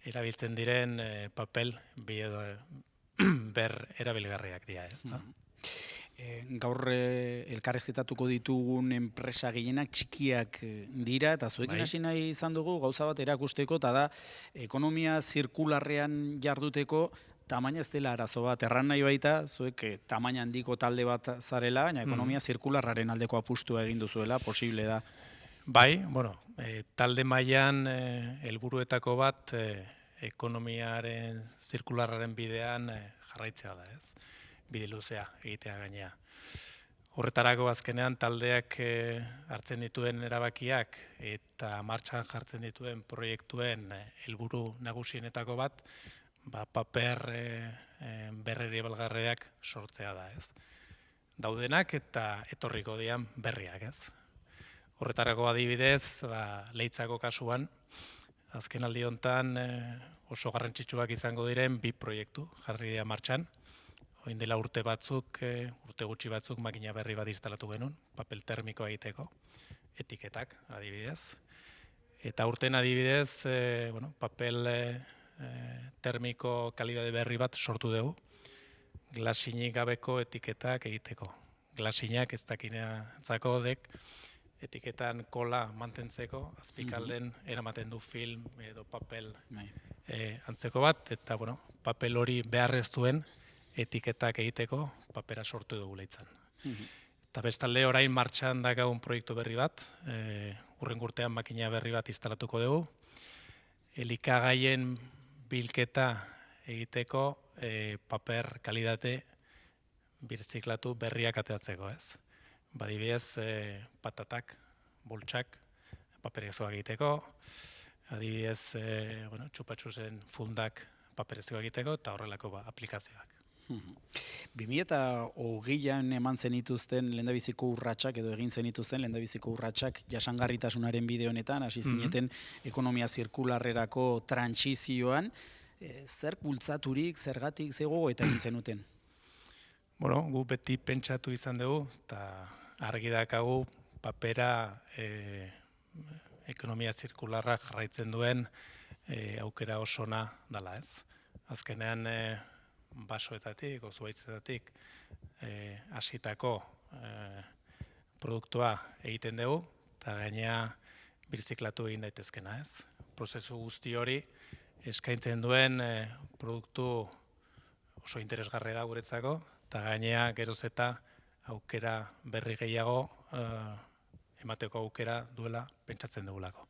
erabiltzen diren papel ber erabilgarriak dira, ez da? Gaur elkarrezketatuko ditugun enpresa gehienak txikiak dira, eta zuekin hasi nahi izan dugu gauza bat erakusteko, eta da ekonomia zirkularrean jarduteko tamaina ez dela arazo bat. Erran nahi baita, zuek tamaina handiko talde bat zarela, baina ekonomia zirkularraren aldeko apustua egin duzuela, posible da. Bai, talde mailan helburuetako bat ekonomiaren zirkularraren bidean jarraitzea da, ez? Bide luzea egitea gainea. Horretarako azkenean taldeak hartzen dituen erabakiak eta martxan jartzen dituen proiektuen helburu nagusienetako bat, paper berrerabilgarriak sortzea da, ez? Daudenak eta etorriko dian berriak, ez? Horretarako adibidez, Leitzako kasuan, azken aldi honetan oso garrantzitsuak izango diren 2 proiektu jarri dira martxan. Orain dela urte gutxi batzuk makina berri bat instalatu genuen, papel termikoa egiteko, etiketak adibidez. Eta urten adibidez, papel termiko kalidade berri bat sortu dugu, glasinik gabeko etiketak egiteko. Glasinak ez dakineatzako dek, etiketan kola mantentzeko, azpikalden eramaten du film edo papel antzeko bat, eta papel hori beharrez duen etiketak egiteko papera sortu dugu Leitzan. Eta bestalde orain martxan daukagun proiektu berri bat, hurrengo urtean makina berri bat instalatuko dugu, elikagaien bilketa egiteko paper kalidate birziklatu berriak ateatzeko, ez? Adibidez, patatak, boltsak, paperezkoa egiteko, adibidez, txupatxuzen fundak paperezkoa egiteko, eta horrelako aplikazioak. 2020an eman zenituzten lehendabiziko urratsak edo egin zenituzten lehendabiziko urratsak jasangarritasunaren bide honetan, hasi zineten ekonomia zirkularrerako trantsizioan, zer bultzaturik, zergatik, ze gogoeta egin zenuten? Gu beti pentsatu izan dugu, eta argi dakagu papera ekonomia zirkularra jarraitzen duen aukera osona dela, ez? Azkenean basoetatik, zuhaitzetatik hasitako produktua egiten dugu, eta gainea birziklatu egin daitezkena, ez? Prozesu guzti hori eskaintzen duen produktu oso interesgarri da guretzako, eta gainea geroz eta aukera berri gehiago emateko aukera duela pentsatzen dugulako.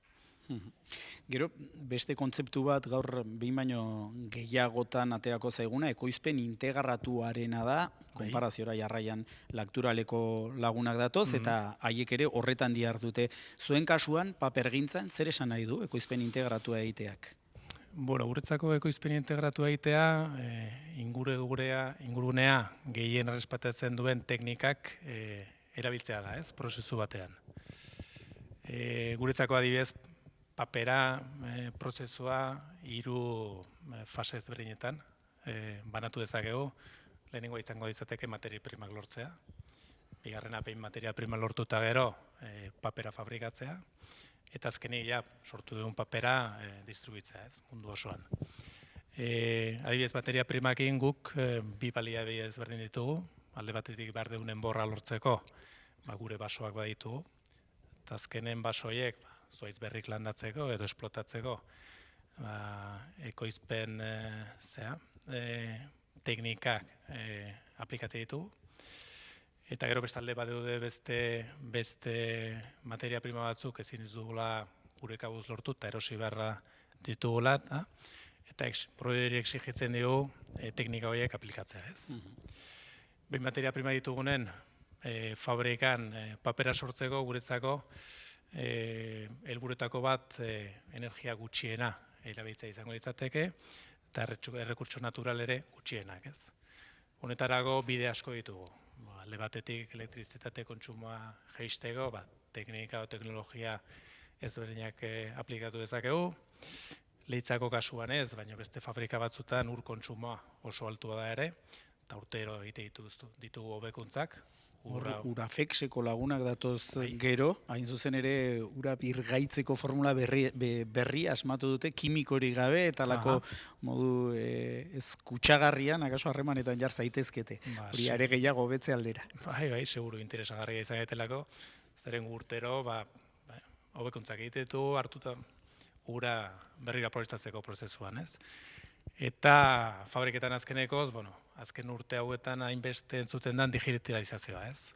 Gero, beste kontzeptu bat gaur behin baino gehiagotan aterako zaiguna, ekoizpen integratuarena da, konparaziora jarraian Lakturaleko lagunak datoz, eta haiek ere horretan dihardute. Zuen kasuan, papergintzan, zer esan nahi du ekoizpen integratua egiteak? Bueno, guretzako ekoizpen integratua egitea, ingurunea gehien errespetatzen duen teknikak erabiltzea da, ez, prozesu batean. Guretzako adibidez, papera prozesua 3 fase ezberdinetan banatu dezakegu. Lehenengoa izango izateke materia primak lortzea. Bigarrena behin materia prima lortuta gero papera fabrikatzea. Eta azkenik sortu dugun papera distribuitzea, ez, mundu osoan. Adibidez, materia primakin guk 2 baliabide ezberdin ditugu. Alde batetik behar dugunen borra lortzeko, gure basoak baditugu. Eta azkenen basoiek, zuaiz berrik landatzeko edo esplotatzeko, ekoizpen teknikak aplikatzen ditugu. Eta gero bestalde badeude beste materia prima batzuk ezin dugula gure kabuz lortu eta erosi beharra ditugula, eta proveedori exigitzen dugu teknika horiek aplikatzea, ez. Behin materia prima ditugunen fabrikan papera sortzeko guretzako helburuetako bat energia gutxiena erabiltzea izango litzateke eta errekurtso natural ere gutxienak, ez. Honetarago bide asko ditugu. Alde batetik elektrizitate kontsumoa jaisteko, teknika o teknologia ezberdinak aplikatu dezakegu. Leitzako kasuan ez, baina beste fabrika batzutan ur kontsumoa oso altua da ere, eta urtero egite ditugu hobekuntzak. Urafexeko lagunak datoz gero, hain zuzen ere ura birgaitzeko formula berri asmatu dute, kimikorik gabe, eta lako modu kutsagarrian, akaso harremanetan jar zaitezkete. Hori are gehiago hobetze aldera. Bai, seguru interesagarria izan etelako, zeren urtero, hobekuntzak egite ditugu hartuta ura berrira aprobetxatzeko prozesuan, ez? Eta fabriketan azkenekoz, azken urte hauetan hainbeste entzuten den digitalizazioa, ez?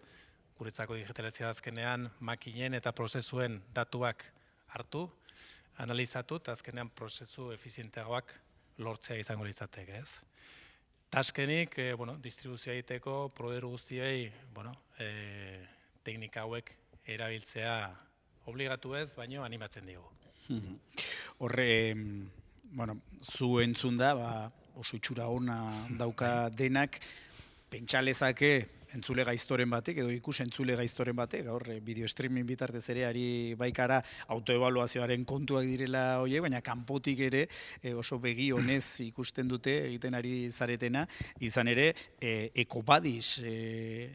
Guretzako digitalizazioa azkenean makinen eta prozesuen datuak hartu, analizatu eta azkenean prozesu efizienteagoak lortzea izango litzateke, ez? Eta azkenik, distribuzioa egiteko proveedu guztiei, teknika hauek erabiltzea obligatu ez, baino animatzen digu. Horre, zu entzun da, oso itxura ona dauka denak, pentsa lezake entzule gaiztoren batek, edo ikus entzule gaiztoren batek, gaur bideo streaming bitartez ere ari baikara autoevaluazioaren kontuak direla horiek, baina kanpotik ere oso begi honez ikusten dute egiten ari zaretena, izan ere EcoVadis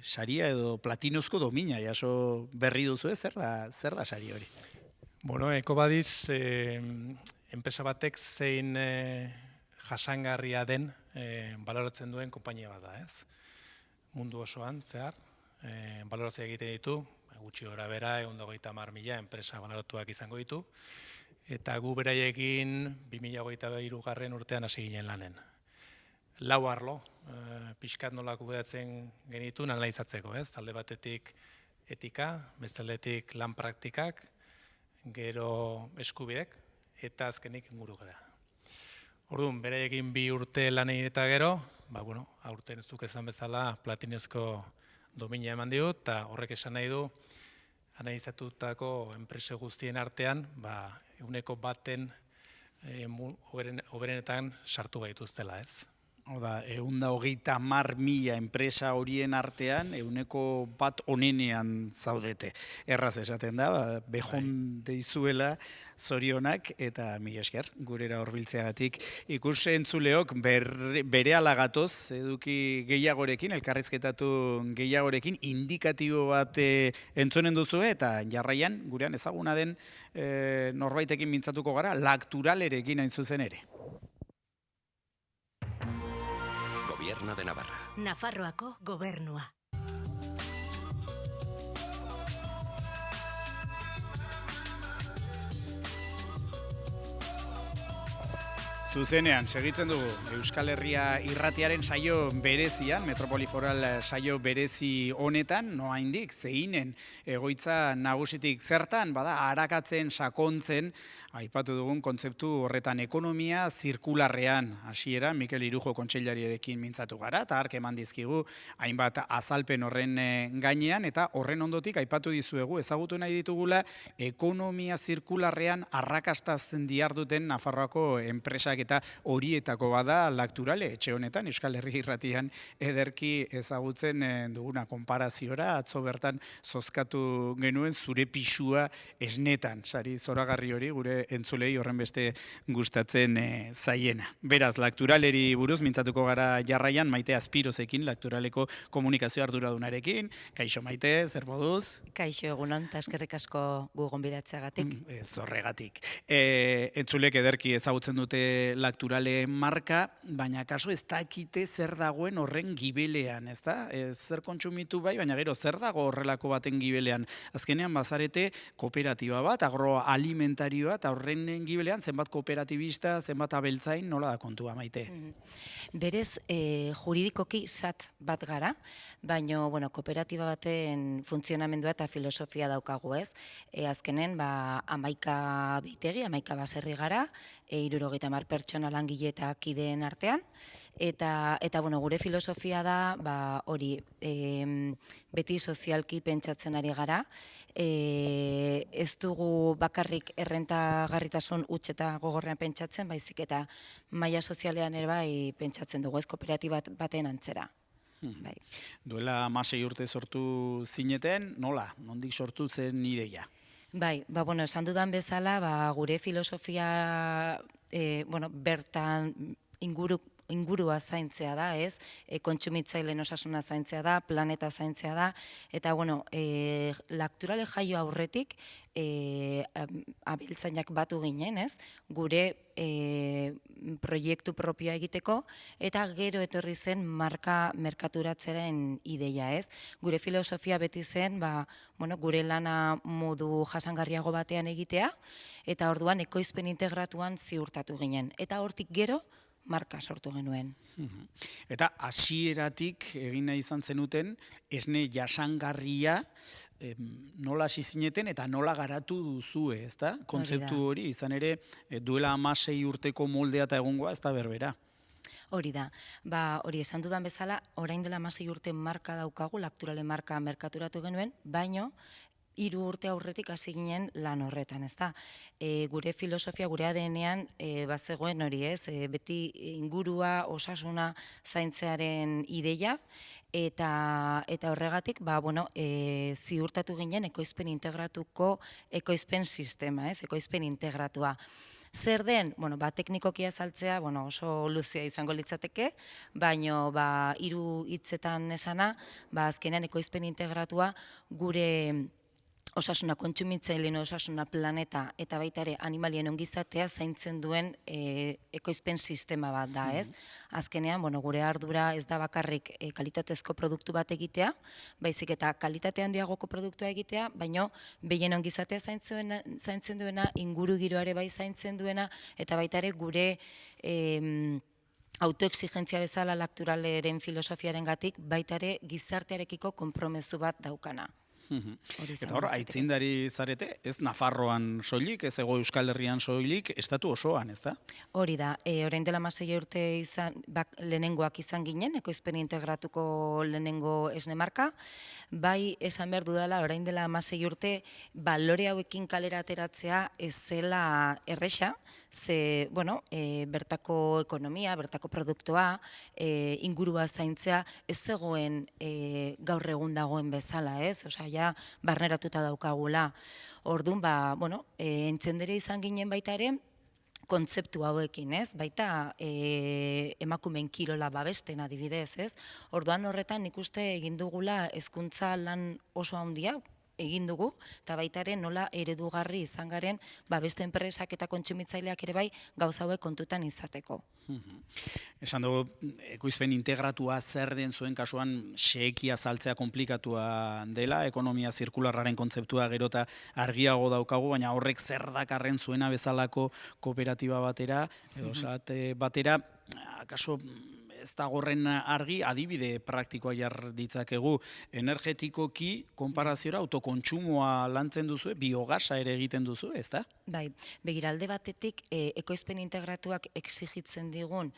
saria edo platinozko domina, jaso berri duzu, zer da sari hori? EcoVadis enpresa batek zein jasangarria den baloratzen duen konpainia bat da, ez? Mundu osoan, zehar, balorazioa egiten ditu, gutxi gora bera, 130.000 enpresa baloratuak izango ditu, eta gu beraiekin 2023 urtean hasi ginen lanen. 4 arlo, pixkat nola kudeatzen genituen analizatzeko, ez? Alde batetik etika, bestaldetik lan praktikak, gero eskubidek, eta azkenik inguru gara. Orduan, beraiekin 2 urte lan egin eta gero, aurten zuk esan bezala platinezko domina eman digu, eta horrek esan nahi du, analizatutako enprese guztien artean, 100% hoberenetan sartu gaituztela, ez? Oda, 130.000 enpresa horien artean, 100% onenean zaudete. Erraz esaten da, bejon deizuela zorionak, eta mila esker, gurera horbiltzeagatik. Ikus entzuleok bere alagatoz, eduki gehiagorekin, elkarrizketatu gehiagorekin, indikatibo bat entzunen duzu, eta jarraian, gurean ezaguna den norbaitekin mintzatuko gara, Lakturalerekin hain zuzen ere. Gobierno de Navarra. Nafarroako gobernua. Zuzenean, segitzen dugu Euskal Herria irratiaren saio berezian, Metropoliforal saio berezi honetan, noa indik, zeinen egoitza nagusitik zertan, bada, arakatzen, sakontzen, aipatu dugun kontzeptu horretan ekonomia zirkularrean, hasiera Mikel Irujo kontseilariarekin mintzatu gara, eta hark eman dizkigu hainbat azalpen horren gainean, eta horren ondotik aipatu dizuegu, ezagutu nahi ditugula, ekonomia zirkularrean arrakastazten diarduten Nafarroako enpresak eta horietako bada Lacturale, etxe honetan, Euskal Herria irratian ederki ezagutzen duguna konparaziora, atzo bertan zozkatu genuen zure pisua esnetan, sari zoragarri hori gure entzulei horren beste gustatzen zaiena. Beraz, Lacturaleri buruz mintzatuko gara jarraian, Maite Azpirozekin, Lacturaleko komunikazio arduradunarekin. Kaixo Maite, zer moduz? Kaixo egunon, eta eskerrik asko gu gonbidatzeagatik. Ez horregatik. Entzulek ederki ezagutzen dute Lacturale marka, baina kaso ez dakite zer dagoen horren gibelean, ez da? Zer kontsumitu bai, baina gero zer dago horrelako baten gibelean? Azkenean bazarete kooperatiba bat, agroalimentarioa, eta horren gibelean zenbat kooperatibista, zenbat abeltzain, nola da kontua, Maite? Berez, juridikoki sat bat gara, baina kooperatiba baten funtzionamendua eta filosofia daukagu, ez? Azkenen, 11 bitegi, 11 baserri gara, 70 pertsona langile eta kideen artean, eta gure filosofia da, hori, beti sozialki pentsatzen ari gara, ez dugu bakarrik errentagarritasun huts eta gogorrean pentsatzen, baizik eta maila sozialean ere bai pentsatzen dugu, ez kooperatiba baten antzera. Bai. Duela 16 urte sortu zineten, nola? Nondik sortu zen ideia? Bai, esan dudan bezala, gure filosofia bertan ingurua zaintzea da, ez? Kontsumitzaileen osasuna zaintzea da, planeta zaintzea da, eta Lacturale jaio aurretik abiltzainak batu ginen, ez? Gure proiektu propioa egiteko, eta gero etorri zen marka merkaturatzeren ideia, ez? Gure filosofia beti zen, gure lana modu jasangarriago batean egitea, eta orduan ekoizpen integratuan ziurtatu ginen. Eta hortik gero, marka sortu genuen. Eta hasieratik egin nahi izan zenuten, esne jasangarria nola hasi zineten eta nola garatu duzue, ezta? Kontzeptu hori, izan ere, duela 16 urteko moldea eta egongoa, ez da berbera. Hori da. Hori esan dudan bezala, orain dela 16 urte marka daukagu, Lacturale marka merkaturatu genuen, baino 3 urte aurretik hasi ginen lan horretan, ez da? Gure filosofia, gure ADN-ean, bazegoen hori, ez? Beti ingurua, osasuna zaintzearen ideia, eta horregatik, ziurtatu ginen ekoizpen integratuko ekoizpen sistema, ez? Ekoizpen integratua. Zer den, teknikoki azaltzea oso luzea izango litzateke, baina 3 hitzetan esana, azkenean ekoizpen integratua gure osasuna kontsumitzaileen osasuna planeta eta baita ere animalien ongizatea zaintzen duen ekoizpen sistema bat da, ez? Azkenean, gure ardura ez da bakarrik kalitatezko produktu bat egitea, baizik eta kalitate handiagoko produktua egitea, baina behien ongizatea zaintzen duena, inguru giroare bai zaintzen duena, eta baita ere gure autoexigentzia bezala Lacturaleren filosofiaren gatik, baita ere gizartearekiko konpromezu bat daukana. Eta hor, aitzindari zarete, ez Nafarroan soilik, ez Hego Euskal Herrian soilik, estatu osoan, ez da? Hori da, orain dela 16 urte lehenengoak izan ginen, ekoizpen integratuko lehenengo esne marka, bai esan behar dudala, orain dela 16 urte, balore hauekin kalera ateratzea ez zela erresa, ze, bertako ekonomia, bertako produktoa, ingurua zaintzea, ez zegoen gaur egun dagoen bezala, ez? Osea, barneratuta daukagula. Orduan, entzendere izan ginen baita ere, kontzeptu hauekin, ez? Baita emakumeen kirola babesten adibidez, ez? Orduan horretan nik uste egin dugula hezkuntza lan oso handia, egin dugu, eta baita ere nola eredugarri izan garen beste enpresak eta kontsumitzaileak ere bai gauza hauek kontutan izateko. Esan dugu, ekoizpen integratua zer den zuen kasuan xehekia saltzea komplikatua dela, ekonomia zirkularraren kontzeptua gero eta argiago daukagu, baina horrek zer dakarren zuena bezalako kooperatiba batera, edo batera, akaso ez da gorren argi, adibide praktikoa jar ditzakegu, energetikoki konparaziora autokontsumoa lantzen duzu, biogasa ere egiten duzu, ez da? Bai, begiralde batetik ekoizpen integratuak exigitzen digun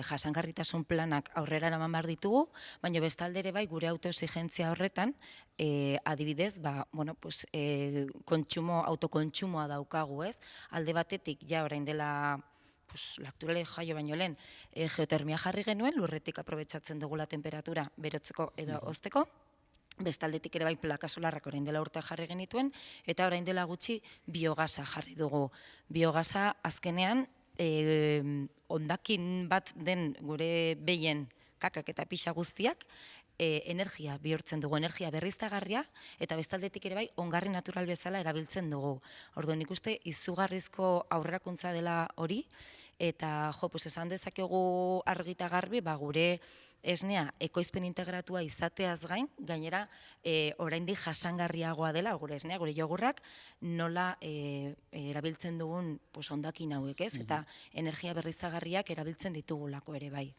jasangarritasun planak aurrera eraman behar ditugu, baina bestalde ere bai gure autoexigentzia horretan, adibidez, autokontsumoa daukagu, ez? Alde batetik, ja orain dela lakturale jaio baino lehen, geotermia jarri genuen, lurretik aprobetxatzen dugula temperatura berotzeko edo hozteko, bestaldetik ere bai plaka solarrak orain dela urte jarri genituen, eta orain dela gutxi biogasa jarri dugu. Biogasa azkenean, hondakin bat den gure behien kakak eta pixa guztiak, energia bihurtzen dugu, energia berriztagarria, eta bestaldetik ere bai ongarri natural bezala erabiltzen dugu. Orduan ikuste izugarrizko aurrerakuntza dela hori, eta esan dezakegu argita garbi, gure esnea ekoizpen integratua izateaz gain, gainera oraindik jasangarriagoa dela, gure esnea, gure jogurrak, nola erabiltzen dugun hondakin hauek, ez? Eta energia berriztagarriak erabiltzen ditugulako ere bai.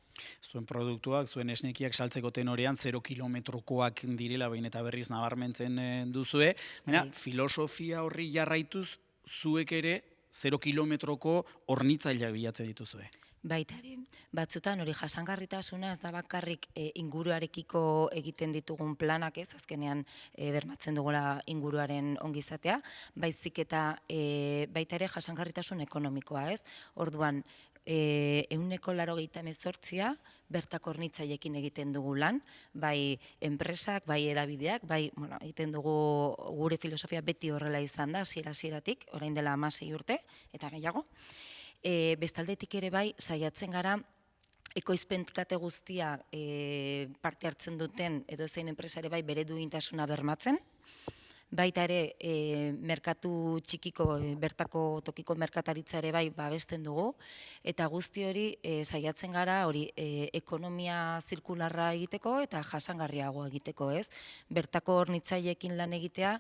Zuen produktuak, zuen esnekiak saltzeko tenorean 0 kilometrokoak direla behin eta berriz nabarmentzen duzue, baina filosofia horri jarraituz zuek ere 0 kilometroko hornitzaileak bilatzen dituzue. Baitari, batzutan hori jasangarritasuna ez da bakarrik inguruarekiko egiten ditugun planak, ez, azkenean bermatzen dugula inguruaren ongizatea, baizik eta baita ere jasangarritasun ekonomikoa, ez? Orduan, 180 bertako hornitzaileekin egiten dugu lan, bai enpresak, bai erabideak, bai egiten dugu gure filosofia beti horrela izan da, hasieratik, orain dela 16 urte, eta gehiago. Bestaldetik ere bai, saiatzen gara, ekoizpen kate guztia parte hartzen duten edo zein enpresa ere bai bere duintasuna bermatzen, baita ere merkatu txikiko, bertako tokiko merkataritza ere bai babesten dugu, eta guzti hori saiatzen gara hori ekonomia zirkularra egiteko eta jasangarriagoa egiteko, ez? Bertako hornitzaileekin lan egitea,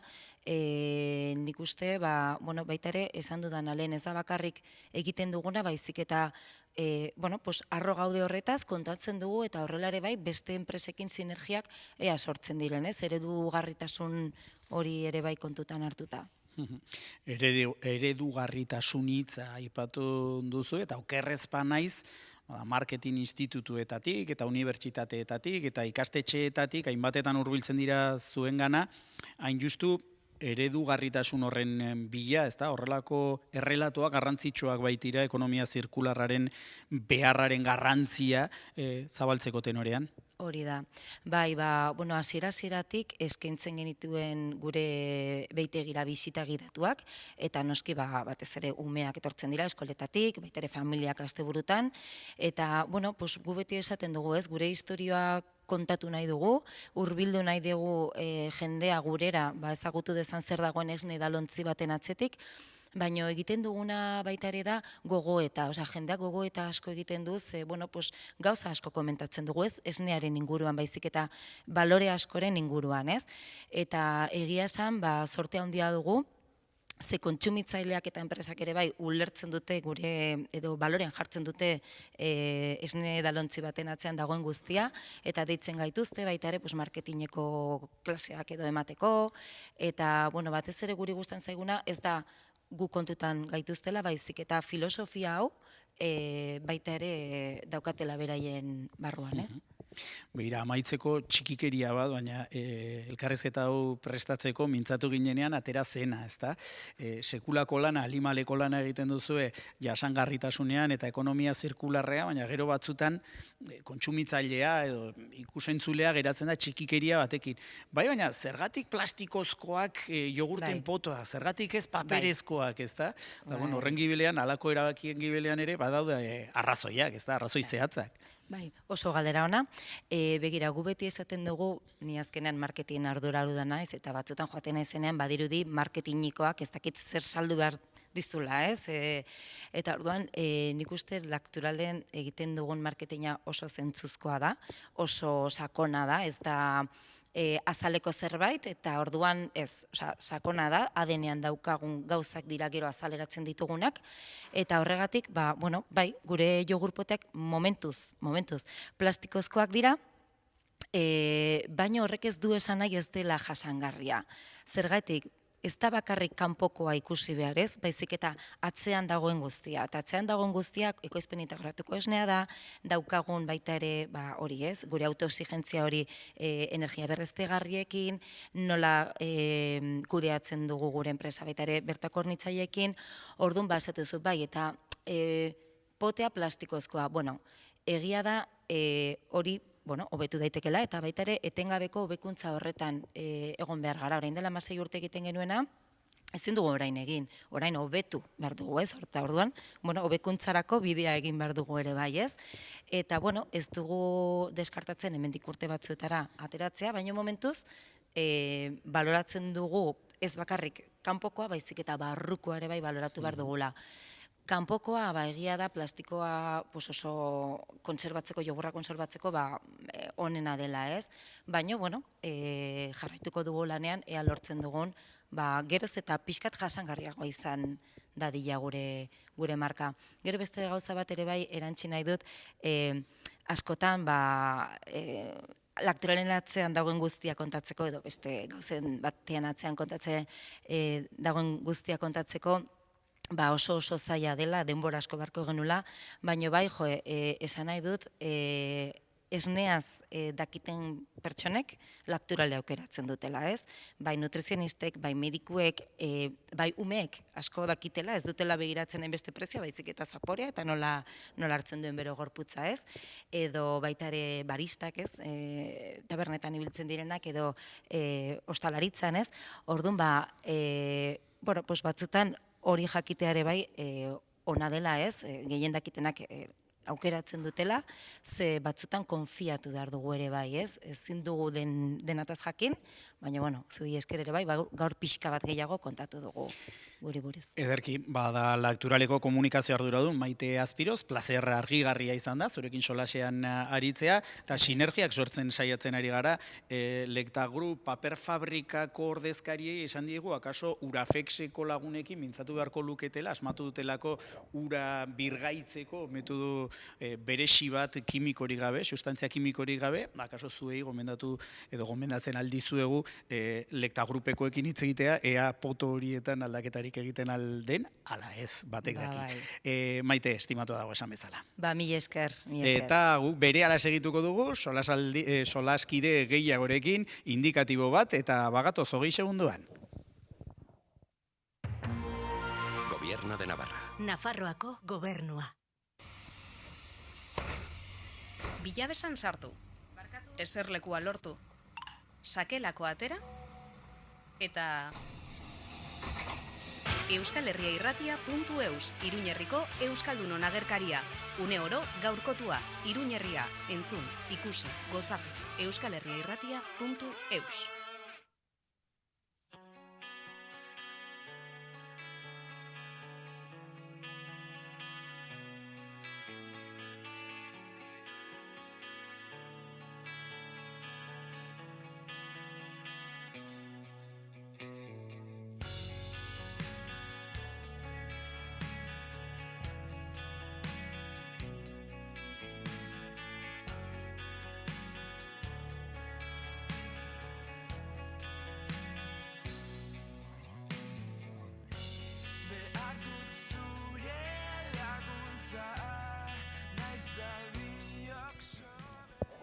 nik uste, baita ere esan dudan lehen ez da bakarrik egiten duguna, baizik eta arro gaude horretaz kontatzen dugu eta horrela ere bai beste enpresekin sinergiak ea sortzen diren, ez? Eredugarritasun hori ere bai kontutan hartuta. Eredugarritasun hitza aipatu duzu eta okerrezpa naiz, marketing institutuetatik eta unibertsitateetatik eta ikastetxeetatik hainbatetan hurbiltzen dira zuengana, hain justu eredugarritasun horren bila, ezta? Horrelako errelatoa garrantzitsuak baitira ekonomia zirkularraren beharraren garrantzia zabaltzeko tenorean. Hori da. Bai, hasiera-hasieratik eskaintzen genituen gure beitegira bisita gidatuak, eta noski batez ere umeak etortzen dira eskoletatik, baita ere familiak asteburutan, eta gu beti esaten dugu, ez, gure historioa kontatu nahi dugu, hurbildu nahi dugu jendea gurera, ezagutu dezan zer dagoen esne edalontzi baten atzetik, baina egiten duguna baita ere da gogoeta, jendeak gogoeta asko egiten du, gauza asko komentatzen dugu, ez, esnearen inguruan baizik eta balore askoren inguruan, ez? Eta egia esan, sorte handia dugu, ze kontsumitzaileak eta enpresak ere bai ulertzen dute gure, edo balorean jartzen dute esne edalontzi baten atzean dagoen guztia, eta deitzen gaituzte baita ere marketingeko klaseak edo emateko, eta batez ere guri gustatzen zaiguna ez da gu kontutan gaituztela, baizik eta filosofia hau baita ere daukatela beraien barruan, ez? Begira, amaitzeko txikikeria bat, baina elkarrizketa hau prestatzeko mintzatu ginenean atera zena, ezta? Sekulako lana, alimaleko lana egiten duzue jasangarritasunean eta ekonomia zirkularrea, baina gero batzutan kontsumitzailea edo ikusentzulea geratzen da txikikeria batekin. Baina zergatik plastikozkoak jogurten potoa, zergatik ez paperezkoak, ezta? Horren gibelean, halako erabakien gibelean ere, badaude arrazoiak, ezta? Arrazoi zehatzak. Bai, oso galdera ona. Begira, gu beti esaten dugu, ni azkenean marketing arduraru da naiz, eta batzutan joaten naizenean badirudi marketinikoak ez dakit zer saldu behar dizula, ez? Eta orduan, nik uste Lacturalen egiten dugun marketinga oso zentzuzkoa da, oso sakona da, ez da azaleko zerbait, eta orduan ez, sakona da, adenean daukagun gauzak dira gero azaleratzen ditugunak, eta horregatik, bai, gure jogurpoteak momentuz, plastikozkoak dira, baina horrek ez du esan nahi ez dela jasangarria. Zergatik, ez da bakarrik kanpokoa ikusi behar ez, baizik eta atzean dagoen guztia. Eta atzean dagoen guztiak ekoizpen integratuko esnea da, daukagun baita ere, hori ez, gure autoexigentzia hori energia berreztegarriekin, nola kudeatzen dugu gure enpresa baita ere bertako hornitzaileekin, orduan esatuzu bai, eta potea plastikozkoa, egia da hori hobetu daitekela, eta baita ere etengabeko hobekuntza horretan egon behar gara. Orain dela 16 urte egiten genuena, ezin dugu orain egin, orain hobetu behar dugu, ez? Horta orduan, hobekuntzarako bidea egin behar dugu ere bai, ez? Eta, ez dugu deskartatzen hemendik urte batzuetara ateratzea, baina momentuz, baloratzen dugu ez bakarrik kanpokoa, baizik eta barrukoa ere bai baloratu behar dugula. Kanpokoa, egia da, plastikoa oso konserbatzeko, jogurra konserbatzeko onena dela, ez? Baina, jarraituko dugu lanean, ea lortzen dugun, geroz eta pixkat jasangarriagoa izan dadila gure marka. Gero beste gauza bat ere bai, erantzi nahi dut, askotan, Lacturalen atzean dagoen guztia kontatzeko, edo beste gauzen batean atzean kontatzen dagoen guztia kontatzeko, oso zaila dela, denbora asko beharko genula, baina bai, esan nahi dut, esneaz dakiten pertsonek Lacturale aukeratzen dutela, ez? Bai nutrizionistek, bai medikuek, bai umeek asko dakitela, ez dutela begiratzen beste prezioa, baizik eta zaporea, eta nola hartzen duen bero gorputza, ez? Edo baita ere baristak, ez? Tabernetan ibiltzen direnak, edo ostalaritzan, ez? Orduan, batzutan, hori jakiteare bai ona dela ez, gehien dakitenak aukeratzen dutela, ze batzutan konfiatu behar dugu ere bai ez, ezin dugu denataz jakin, baina zui esker ere bai, gaur pixka bat gehiago kontatu dugu guri buruz. Ederki, da Lacturaleko komunikazio arduradun Maite Azpiroz, plazer argigarria izan da, zurekin solasean aritzea, eta sinergiak sortzen saiatzen ari gara, Lectagru paper fabrikako ordezkariei esan diegu, akaso Urafexeko lagunekin mintzatu beharko luketela, asmatu dutelako ura birgaitzeko metodu beresi bat kimikorik gabe, sustantzia kimikorik gabe, akaso zuei gomendatu edo gomendatzen aldizuegu Lectagrupekoekin hitz egitea, ea poto horietan aldaketarik egiten alden, ala ez, batek daki. Maite, estimatu dago esan bezala. Mila esker. Eta guk bere ala segituko dugu, solaskide gehiagorekin, indikatibo bat, eta bagatoz 20 segunduan. Gobierno de Navarra. Nafarroako gobernua. Bilabesan sartu, eserlekua lortu, sakelako atera, eta euskalherriairratia.eus, Iruñerriko Euskaldunon agerkaria. Une oro gaurkotua, Iruñerria, entzun, ikusi, gozatu, euskalherriairratia.eus.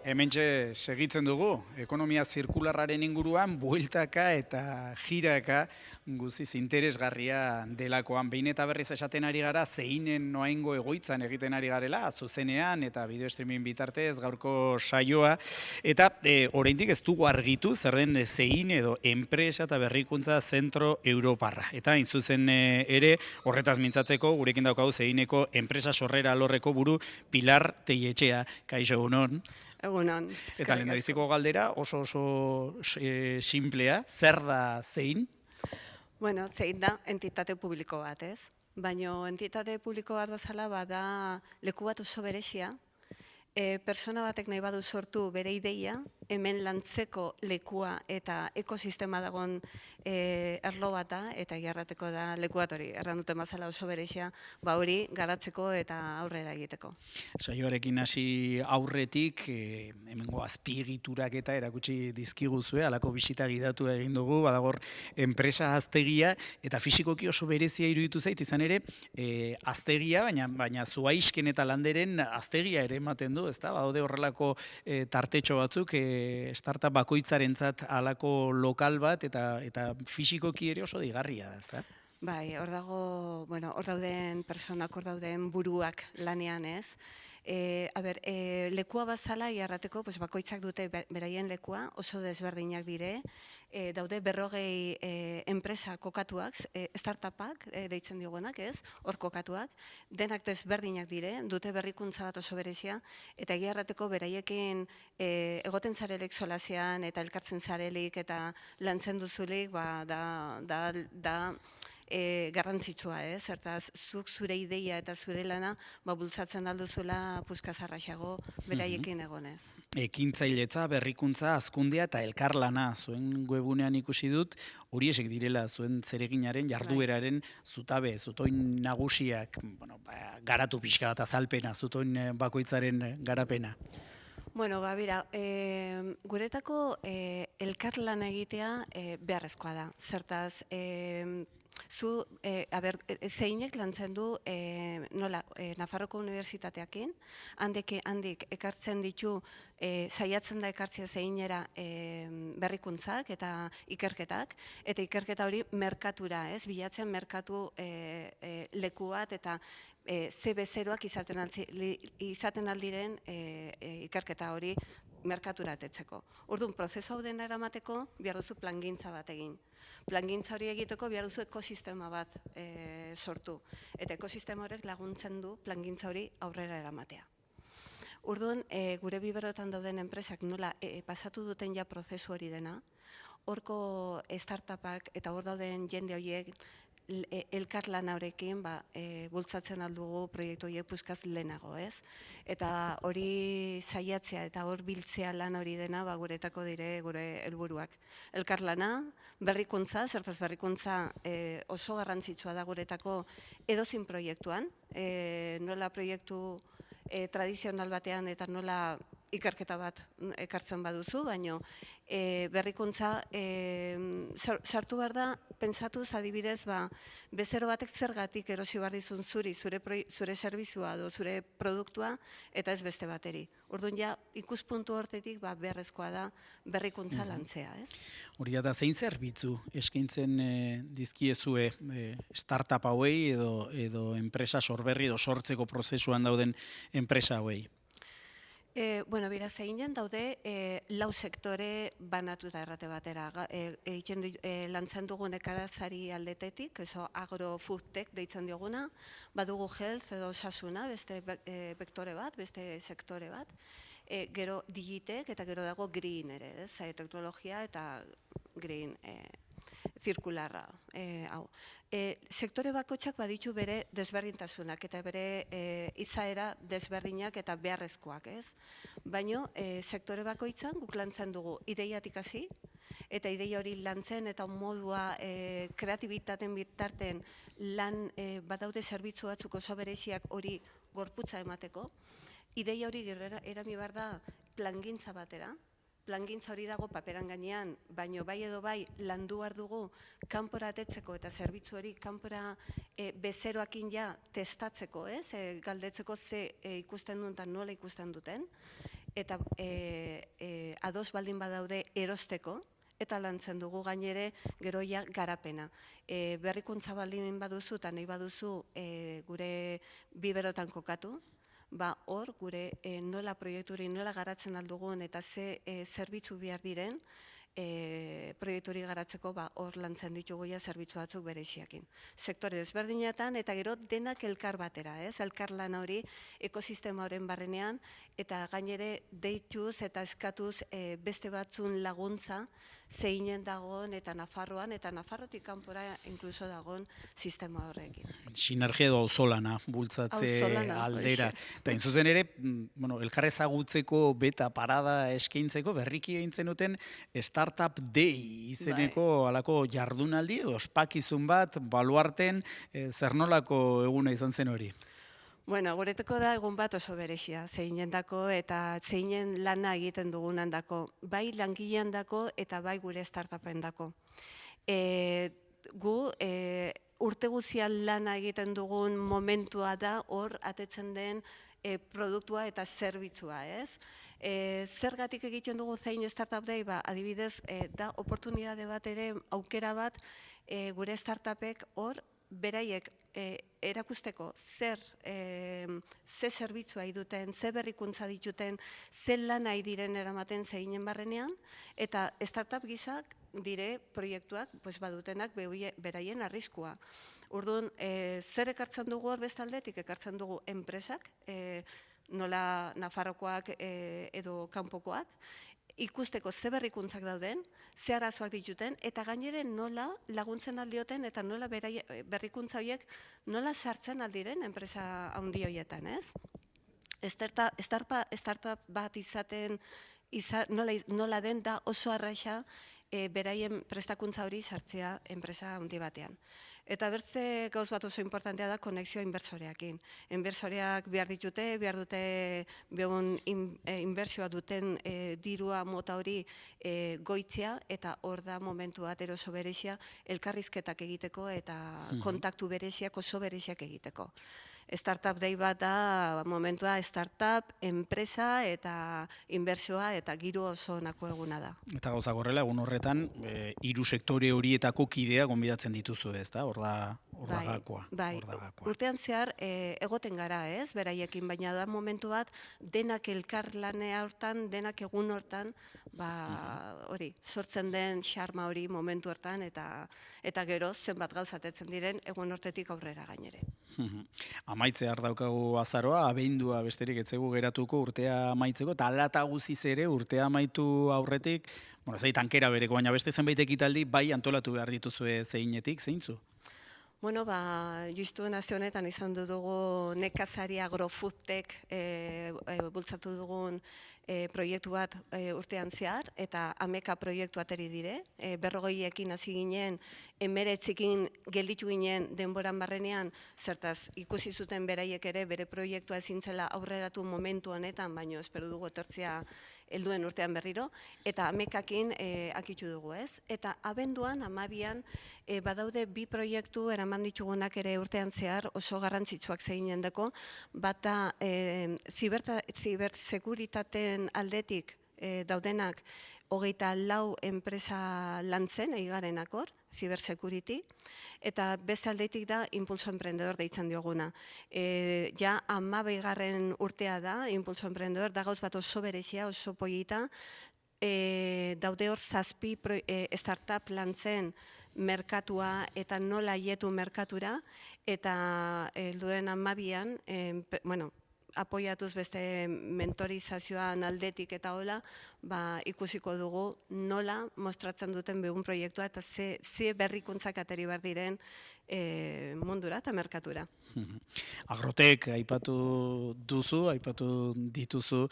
Hementxe segitzen dugu, ekonomia zirkularraren inguruan, bueltaka eta jiraka guziz interesgarria delakoan. Behin eta berriz esaten ari gara, zeinen noaingo egoitzan egiten ari garela, zuzenean eta bideo streaming bitartez gaurko saioa. Eta oraindik ez dugu argitu, zer den zein edo enpresa eta berrikuntza zentro Europarra. Eta zuzen ere, horretaz mintzatzeko, gurekin daukagu zeineko enpresa sorrera alorreko buru Pilar Telletxea. Kaixo, egunon. Egunon. Eta lehendabiziko galdera oso simplea, zer da zein? Bueno, zein da entitate publiko bat, ez? Baina entitate publiko bat bazala bada leku bat oso berezia, persona batek nahi badu sortu bere ideia, hemen lantzeko lekua eta ekosistema dagoen erlo bata, eta egiarrateko da leku bat hori, erran duten bazala oso berezia, hori garatzeko eta aurrera egiteko. Saioarekin hasi aurretik, hemengo azpiegiturak eta erakutsi dizkiguzue, halako bisita gidatu egin dugu, badagor enpresa aztegia, eta fisikoki oso berezia iruditu zait, izan ere, aztegia, baina zuaizken eta landeren aztegia ere ematen du, ezta? Badaude horrelako tartetxo batzuk, startup bakoitzarentzat halako lokal bat, eta fisikoki ere oso digarria da, ezta? Bai, hor dago, bueno, hor dauden personak, hor dauden buruak lanean, ez? Lekua bazala, iarrateko, bakoitzak dute beraien lekua, oso desberdinak dire, daude 40 enpresa kokatuak, startupak deitzen diguenak, ez? Hor kokatuak, denak desberdinak dire, dute berrikuntza bat oso berezia, eta iarrateko beraiekin egoten zarelek solasean, eta elkartzen zarelik, eta lantzen duzulik, da garrantzitsua, zertaz zuk zure ideia eta zure lana bultzatzen alduzula puskazarraxago beraiekin egonez. Ekintzailetza, berrikuntza, hazkundea eta elkarlana, zuen webunean ikusi dut, horiesek direla zuen zereginaren, jardueraren zutabe, zutoin nagusiak, garatu pixka bat azalpena, zutoin bakoitzaren garapena. Bueno, bera, guretako elkarlana egitea beharrezkoa da, zertaz, zeinek lantzen du Nafarroko Unibertsitateakin, handik ekartzen ditu, saiatzen da ekartzea zeinera berrikuntzak eta ikerketak, eta ikerketa hori merkatura, bilatzen merkatu leku bat, eta ze bezeroak izaten aldiren ikerketa hori merkaturatetzeko. Orduan, prozesu hau dena eramateko, behar duzu plangintza bat egin. Plangintza hori egiteko behar duzu ekosistema bat sortu. Eta ekosistema horrek laguntzen du plangintza hori aurrera eramatea. Orduan, gure biberotan dauden enpresak nola pasatu duten ja prozesu hori dena, horko startupak eta hor dauden jende horiek elkarlan horrekin bultzatzen aldugu proiektu horiek puskaz lehenago, ez? Eta hori saiatzea eta hor biltzea lan hori dena guretako dire gure helburuak. Elkarlana, berrikuntza, zertaz berrikuntza oso garrantzitsua da guretako edozin proiektuan, nola proiektu tradizional batean eta nola ikerketa bat ekartzen baduzu, baina berrikuntza sartu behar da, pentsatuz adibidez, bezero batek zergatik erosi behar dizun zure servizua edo zure produktua, eta ez beste bateri. Orduan ja, ikuspuntu hortetik beharrezkoa da berrikuntza lantzea, ez? Hori da zein zerbitzu eskaintzen dizkiezue startup hauei edo enpresa sorberri edo sortzeko prozesuan dauden enpresa hauei? Bueno, bera, zeinen daude lau sektore banatuta errate batera. Lantzen dugun ekarazari aldetetik, agro-food-tech deitzen dioguna, badugu health edo osasuna, beste vektore bat, beste sektore bat, gero digitek eta gero dago green ere, teknologia eta green zirkularra. Sektore bakoitzak baditu bere desberdintasunak eta bere izaera desberdinak eta beharrezkoak, ez? Baina sektore bakoitzan guk lantzen dugu ideiatik hasi, eta ideia hori lantzen eta modua kreatibitaten bitarten lan badaude zerbitzu batzuk oso bereziak hori gorputza emateko. Ideia hori erami behar da plangintza batera, plangintza hori dago paperan gainean, baino bai edo bai landu behar dugu kanpora atetzeko eta zerbitzu hori kanpora bezeroakin ja testatzeko, galdetzeko ze ikusten duen eta nola ikusten duten. eta ados baldin badaude erosteko, eta lantzen dugu gainere geroia garapena. Berrikuntza baldin baduzu eta nahi baduzu gure biberotan kokatu, hor gure nola proiekturi nola garatzen aldugun eta ze zerbitzu behar diren, proiekturi garatzeko hor lantzen ditugu zerbitzu batzuk bereziakin. Sektore ezberdinetan eta gero denak elkar batera, elkar lan hori ekosistema horren barrenean eta gainere deituz eta eskatuz beste batzun laguntza zeinen dagoen eta Nafarroan eta Nafarrotik kanpora inkluso dagoen sistema horrekin. Sinergia edo auzolana bultzatze aldera. Eta zuzen ere, elkar ezagutzeko beta parada eskaintzeko berriki egin zenuten Startup Day izeneko alako jardunaldi, ospakizun bat, baluarten, zer nolako eguna izan zen hori? Bueno, guretako da egun bat oso berezia, zeinen dako eta zeinen lana egiten dugunan dako, bai langilean dako eta bai gure startupen dako. Gu urte guzian lana egiten dugun momentua da hor atetzen den produktua eta zerbitzua, ez? Zergatik egiten dugu zein Startup Day, adibidez, da oportunitate bat ere aukera bat gure startupek hor beraiek erakusteko ze zerbitzua duten, ze berrikuntza dituten, ze lan nahi diren eramaten zeinen barrenean, eta startup gizak dire proiektuak badutenak beraien arriskua. Orduan, zer ekartzen dugu hor bestaldetik, ekartzen dugu enpresak, nola Nafarrokoak edo kanpokoak, ikusteko ze berrikuntzak dauden, ze arazoak dituten, eta gainere nola laguntzen aldioten eta nola berrikuntza horiek nola sartzen aldiren enpresa handi horietan, ez? Startup bat izaten nola den da oso arraixa beraien prestakuntza hori sartzea enpresa handi batean. Eta bertze gauz bat oso importantea da konexioa inbertsoreakin. Inbertsoreak behar dute behun inbertsioa duten dirua mota hori goitzea, eta hor da momentu bat eroso berezia elkarrizketak egiteko eta kontaktu bereziak oso bereziak egiteko. Startup Day bat da momentua startup, enpresa eta inbertsioa eta giro oso nako eguna da. Eta gauza gorrela, egun horretan, 3 sektore horietako kidea gonbidatzen dituzu, ez da? Hor da gakoa. Bai, urtean zehar egoten gara, ez? Beraiekin, baina da momentu bat denak elkar lanea hortan, denak egun hortan, hori, sortzen den xarma hori momentu hortan eta gero zenbat gauzatetzen diren egun hortetik aurrera gainere. Amaitzear daukagu azaroa, abendua besterik etzegu geratuko urtea amaitzeko, eta alata guziz ere urtea amaitu aurretik, ez tankera bereko, baina beste zenbait ekitaldi bai antolatu behar dituzue zeinetik, zeintzu? Bueno, justu nazio honetan izan dugu nekazari agrofoodtek bultzatu dugun proiektu bat urtean zehar, eta ameka proiektu ateri dire. 40ekin hasi ginen, 19ekin gelditu ginen denboran barrenean, zertaz ikusi zuten beraiek ere bere proiektua ezin zela aurreratu momentu honetan, baino espero dugu etortzea helduen urtean berriro, eta amekakin akitu dugu, ez? Eta abenduan, 12an, badaude 2 proiektu eraman ditugunak ere urtean zehar oso garrantzitsuak zeinen dako, bata zibersekuritateen aldetik daudenak 24 enpresa lantzen eigarenak hor, Cybersecurity, eta beste aldetik da Impulso Emprendedor deitzen dioguna. Ja 12. urtea da, Impulso Emprendedor, da gauz bat oso berezia, oso polita, daude hor 7 startup lantzen merkatua eta nola hietu merkatura, eta helduen 12an, apoiatuz beste mentorizazioan aldetik eta hola, ikusiko dugu nola mostratzen duten begun proiektua eta ze berrikuntzak ateri behar diren mundura eta merkatura. Agrotek aipatu dituzu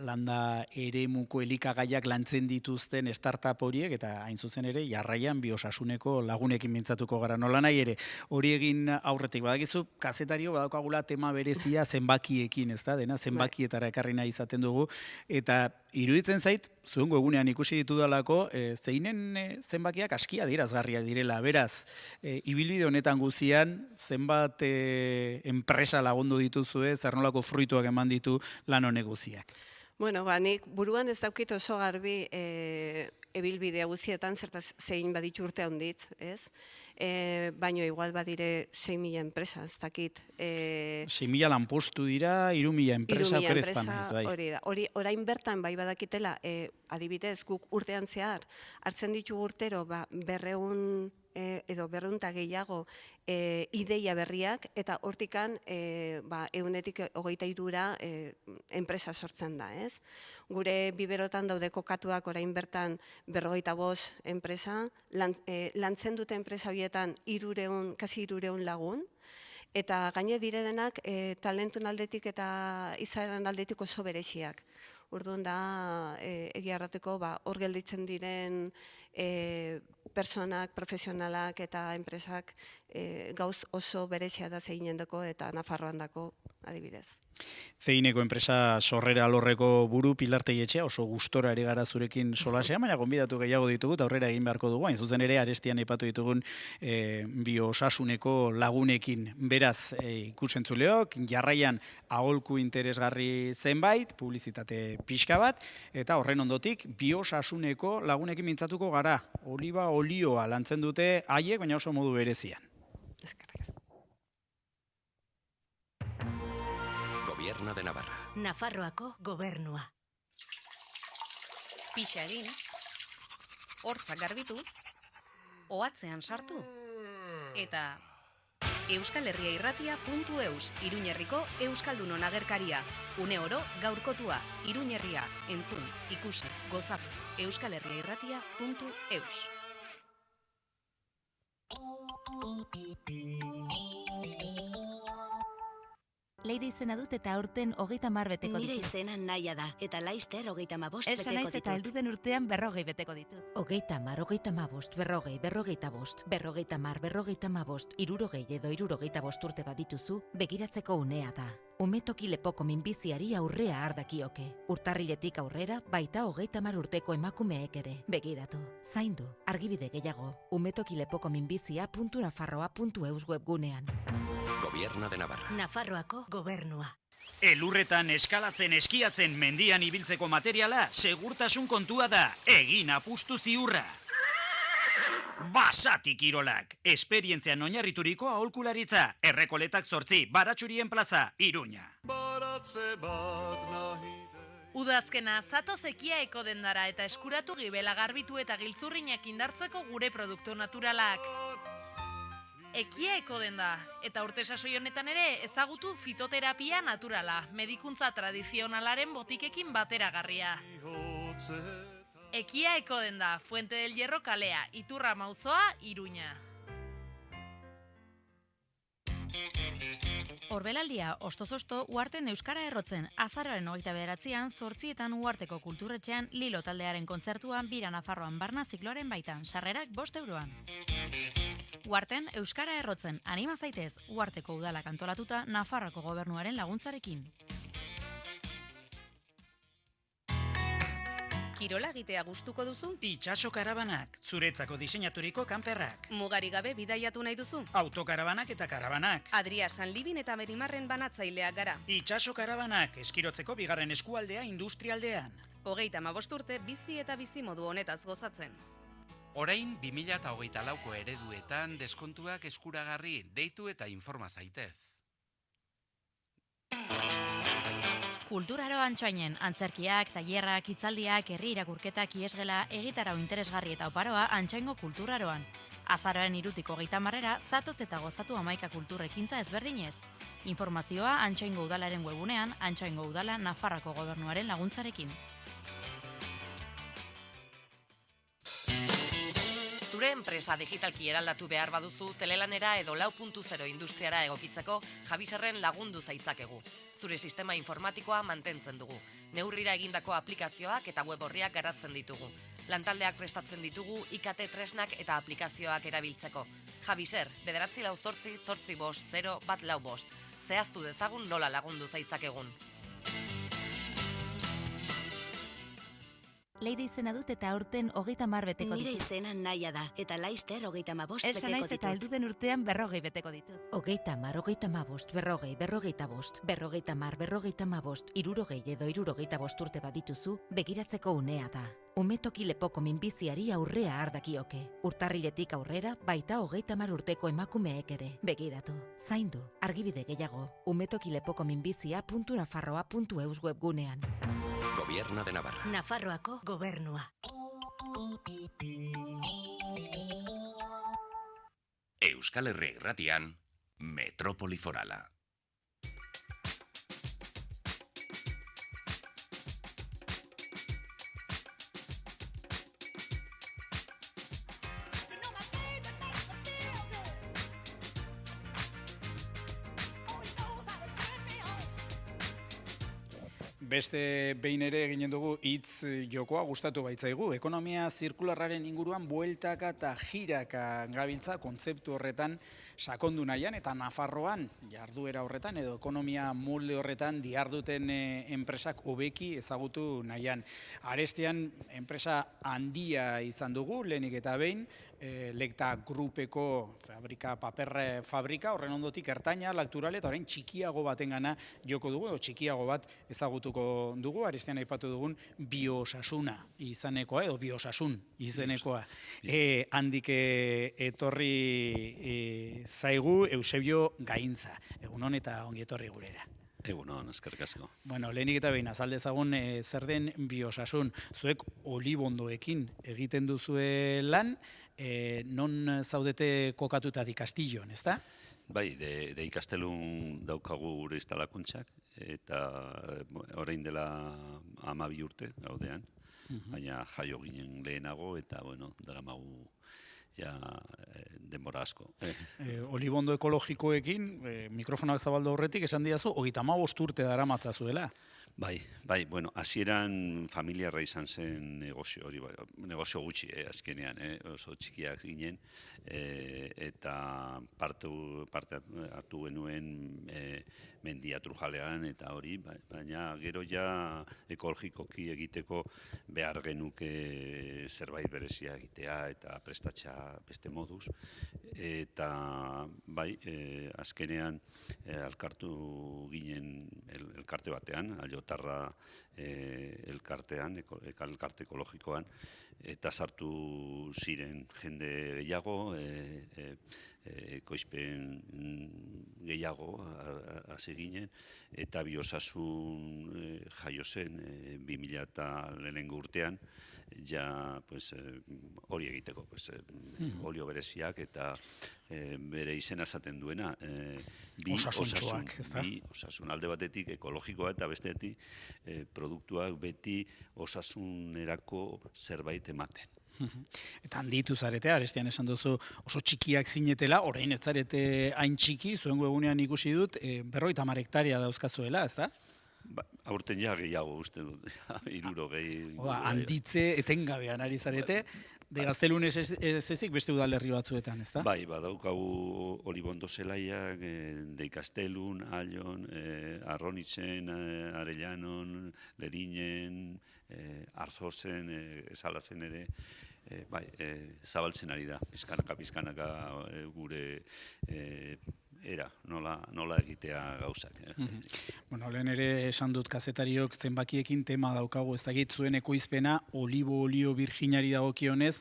landa eremuko elikagaiak lantzen dituzten startup horiek, eta hain zuzen ere jarraian biosasuneko lagunekin mintzatuko gara nola nahi ere. Hori egin aurretik badakizu, kazetario badaukagula tema berezia zenbakiekin, ez da, dena zenbakietara ekarri nahi izaten dugu, eta iruditzen zait, zuen egunean ikusi ditudalako, zeinen zenbakiak aski adierazgarria direla, beraz, ibilbide honetan guzian, zenbat enpresa lagundu dituzue, zer nolako fruituak eman ditu lan honek guziak? Bueno, nik buruan ez daukit oso garbi ebilbidea guztietan zertaz zein baditu urte handitz, ez? Baino igual badire 6.000 enpresa, ez dakit. 6.000 lanpostu dira, 3.000 enpresa okerezpan ez, bai. Hori da. Orain bertan bai badakitela, adibidez, guk urtean zehar, hartzen ditugu urtero, 200 edo 200 gehiago ideia berriak, eta hortikan 123 enpresa sortzen da, ez? Gure biberotan daude kokatuak orain bertan 45 enpresa, lantzen dute enpresa horietan kasi 300 lagun, eta gaine direnak talentun aldetik eta izaeran aldetik oso bereziak. Orduan da, egia errateko, hor gelditzen diren personak, profesionalak eta enpresak gauz oso berezia da zeinen dako eta Nafarroan dako adibidez. Zeineko enpresa sorrera alorreko buru Pilar Teietxea, oso gustora ere gara zurekin solasean, baina gonbidatu gehiago ditugu eta aurrera egin beharko dugu. Hain zuzen ere Arestian aipatu ditugun biosasuneko lagunekin. Beraz, ikusentzuleok, jarraian aholku interesgarri zenbait, publizitate pixka bat, eta horren ondotik biosasuneko lagunekin mintzatuko gara. Oliba olioa lantzen dute haiek, baina oso modu berezian. Gobierno de Navarra. Nafarroako gobernua. Pixa egin, hortzak garbitu, ohatzean sartu, eta euskalherriairratia.eus, Iruñerriko Euskaldunon agerkaria. Une oro gaurkotua, Iruñerria, entzun, ikusi, gozatu. euskalherriairratia.eus. Leire izena dut eta aurten 30 beteko ditut. Nire izena Naia da, eta Laister 35 Elsa naiz eta helduden urtean 40 beteko ditut. 30, 35, 40, 45, 50, 55, 60 edo 65 urte badituzu, begiratzeko unea da. Umetoki lepoko minbiziari aurrea ardakioke. Urtarriletik aurrera, baita 30 urteko emakumeek ere. Begiratu, zaindu, argibide gehiago, umetokilepokominbizia.nafarroa.eus webgunean. Gobierno de Navarra. Nafarroako gobernua. Elurretan eskalatzen, eskiatzen, mendian ibiltzeko materiala, segurtasun kontua da, egin apustu ziurra. Basati kirolak, esperientzian oinarrituriko aholkularitza, Errekoletak 8, Baratxurien plaza, Iruña. Udazkena, zatoz ekiaeko dendara eta eskuratu gibela garbitu eta giltzurrinak indartzeko gure produktu naturalak. Ekiaeko denda, eta urte sasoi honetan ere ezagutu fitoterapia naturala, medikuntza tradizionalaren botikekin bateragarria. Ekiaeko denda, Fuente del Hierro kalea, Iturra Mauzoa, Iruña. Orbelaldia, ostoz-osto, Uharten euskara errotzen, azaroaren 29an, 8etan Uharteko kulturretxean, Lilo taldearen kontzertuan, bira Nafarroan barna zikloaren baitan, sarrerak 5 euroan. Uharten euskara errotzen, anima zaitez, Uharteko udalak antolatuta, Nafarroako gobernuaren laguntzarekin. Kirola egitea gustuko duzu? Itxaso karabanak, zuretzako diseinaturiko kanperrak. Mugari gabe bidaiatu nahi duzu? Autokarabanak eta karabanak. Adria Sanlibin eta Merimarren banatzaileak gara. Itxaso karabanak, eskirotzeko bigarren eskualdea industrialdean. 35 urte bizi eta bizimodu honetaz gozatzen. Orain 2024ko ereduetan deskontuak eskuragarri, deitu eta informa zaitez. Kulturaro Antxoainen, antzerkiak, tailerrak, hitzaldiak, herri irakurketak, iesgela, egitarau interesgarri eta oparoa Antxoaingo kulturaroan. Azaroaren 3tik 30 zatoz eta gozatu 11 kulturrekintza ezberdinez. Informazioa Antxoaingo udalaren webunean, Antxoaingo udala Nafarroako gobernuaren laguntzarekin. Zure enpresa digitalki eraldatu behar baduzu, telelanera edo 4.0 industriara egokitzeko Javiserren lagundu zaitzakegu. Zure sistema informatikoa mantentzen dugu. Neurrira egindako aplikazioak eta web orriak garatzen ditugu. Lantaldeak prestatzen ditugu IKT tresnak eta aplikazioak erabiltzeko. Javiser, 9480805. Zehaztu dezagun nola lagundu zaitzakegun. Leire izena dut eta aurten 30 beteko ditut. Nire izena Naia da, eta Laister 35 Elsa beteko naiz ditut. eta heldu den urtean 40 beteko ditut. 30, 35, 40, 45, 50, 55, 60 edo 65 urte bat dituzu, begiratzeko unea da. Umetoki lepoko minbiziari aurrea ardakioke. Urtarriletik aurrera, baita 30 urteko emakumeek ere. Begiratu, zaindu, argibide gehiago. umetokilebokominbizia.nafarroa.eus webgunean. Gobierno de Navarra. Nafarroako gobernua. Euskal Herria Irratian, Metrópoli Forala. Beste behin ere eginen dugu hitz jokoa gustatu baitzaigu. Ekonomia zirkularraren inguruan bueltaka eta jiraka gabiltza kontzeptu horretan sakondu nahian eta Nafarroan jarduera horretan edo ekonomia molde horretan diharduten enpresak hobeki ezagutu nahian. Arestian enpresa handia izan dugu, lehenik eta behin, Lekta Grupeko paper fabrika, horren ondotik ertaina, lakturale, eta horrein txikiago batengana joko dugu, edo txikiago bat ezagutuko dugu, arestian aipatu dugun biosasuna izanekoa, edo biosasun izenekoa. Handik etorri zaigu Eusebio Gaintza, egunon eta ongi etorri gurera. Egunon, eskerrik asko. Bueno, lehenik eta behin, azaldezagun zer den biosasun. Zuek olibondoekin egiten duzue lan, non zaudete kokatuta di Kastillon, ezta? Bai, de ikastelun daukagu gure instalakuntzak, eta orain dela 12 urte gaudean, baina jaio ginen lehenago, eta, bueno, daramagu denbora asko. Olibondo ekologikoekin, mikrofonak zabaldu horretik, esan didazu, 35 urte daramatzazuela. Bai, bueno, hasieran familiarra izan zen negozio hori, negozio gutxi, azkenean, oso txikiak ginen, eta parte hartu genuen mendia Trujalean eta hori, baina gero ja ekologikoki egiteko behar genuke zerbait berezia egitea eta prestatxa beste moduz, eta bai, azkenean elkartu ginen elkarte batean, Aljotarra elkartean, elkarte ekologikoan, eta sartu ziren jende gehiago, ekoizpen gehiago hasi ginen, eta biosasun jaio zen 2000 urtean, ja hori egiteko, olio bereziak eta bere izena esaten duena, bi osasun alde batetik ekologikoa eta bestetik produktuak beti osasunerako zerbait ematen. Eta handitu zarete, arestian esan duzu oso txikiak zinetela, orain ez zarete hain txiki, zuen egunean ikusi dut, 50 hektaria dauzkazuela, ez da? Aurten ja gehiago uste dut, 60. Handitze etengabean ari zarete, de Gaztelun ez ezik beste udalerri batzuetan, ez da? Bai, badaukagu Olibondo zelaiak, de Gaztelun, Aion, Arronitzen, Arellanon, Lerinen, Arzozen, Esalatzen ere, bai, zabaltzen ari da, pizkanaka gure era, nola egitea gauzak. Bueno, lehen ere esan dut kazetariok zenbakiekin tema daukagu, ez dakit zuen ekoizpena olio virginari dagokionez,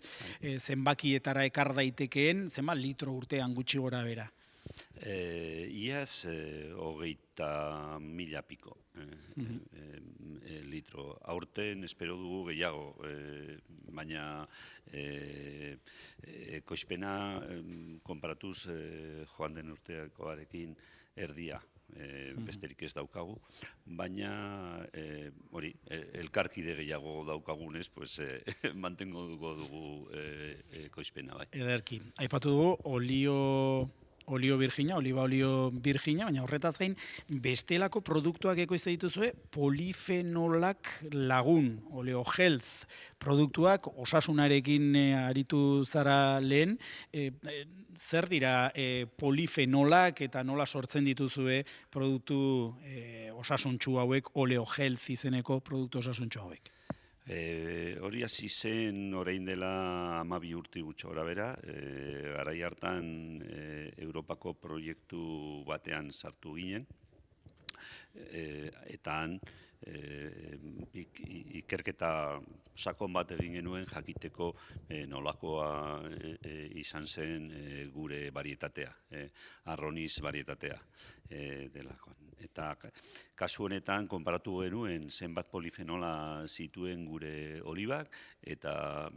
zenbakietara ekar daitekeen, zenbat litro urtean gutxi gora bera? Iaz 30.000 piko litro. Aurten espero dugu gehiago, baina ekoizpena konparatuz joan den urteakoarekin erdia. Besterik ez daukagu, baina hori, elkarkide gehiago daukagunez, mantengo dugu ekoizpena. Ederki, aipatu dugu olio virgina, oliba olio virgina, baina horretaz gain, bestelako produktuak ekoizte dituzue, polifenolak lagun, oleo health produktuak, osasunarekin aritu zara lehen, zer dira polifenolak eta nola sortzen dituzue produktu osasuntxu hauek, oleo health izeneko produktu osasuntxu hauek? Hori hasi zen orain dela 12 urte gutxo gora bera, garai hartan Europako proiektu batean sartu ginen, eta han ikerketa sakon bat egin genuen jakiteko nolakoa izan zen gure varietatea, arroniz varietatea delakoan. Eta kasu honetan konparatu genuen zenbat polifenola zituen gure olibak eta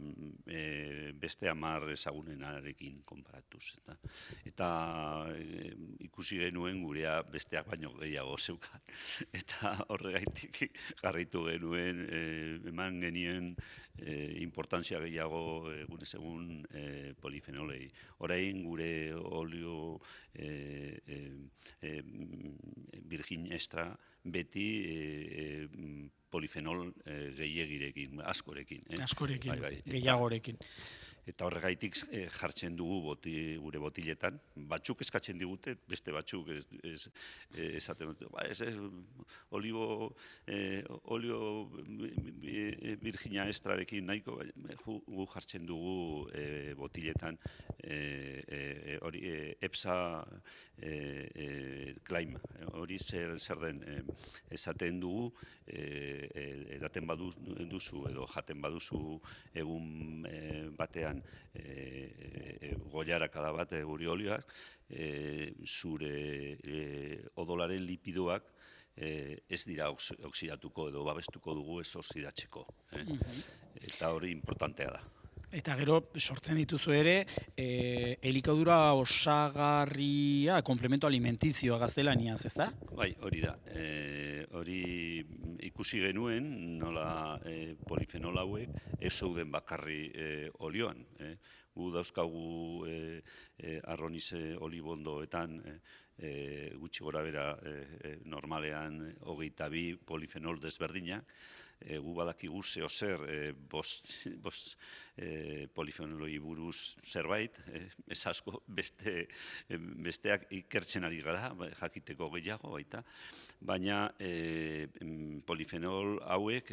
beste 10 ezagunenarekin konparatuz. Eta ikusi genuen gurea besteak baino gehiago zeukan. Eta horregaitik jarraitu genuen, eman genien importantzia gehiago egunez egun polifenolei. Orain gure olio virgin extra beti polifenol gehiagirekin, askorekin. Askorekin, gehiagorekin. Eta horregaitik jartzen dugu gure botiletan. Batzuk eskatzen digute, beste batzuk esaten dute. Olio virgina extrarekin nahiko, gu jartzen dugu botiletan EPSA claim. Hori zer den esaten dugu, edaten baduzu edo jaten baduzu egun batean goiarakada bat guri olioak, zure odolaren lipidoak ez dira oksidatuko edo babestuko dugu ez oksidatzeko. Eta hori importantea da. Eta gero sortzen dituzu ere, elikadura osagarria, komplemento alimentizioa gaztelaniaz, ez da? Bai, hori da. Hori ikusi genuen, nola polifenol hauek ez zeuden bakarri olioan. Gu dauzkagu arroniz olibondoetan gutxi gora bera normalean 22 polifenol desberdinak, gu badakigu zeo zer bost polifenoloi buruz zerbait, ez asko besteak ikertzen ari gara, jakiteko gehiago baita, baina polifenol hauek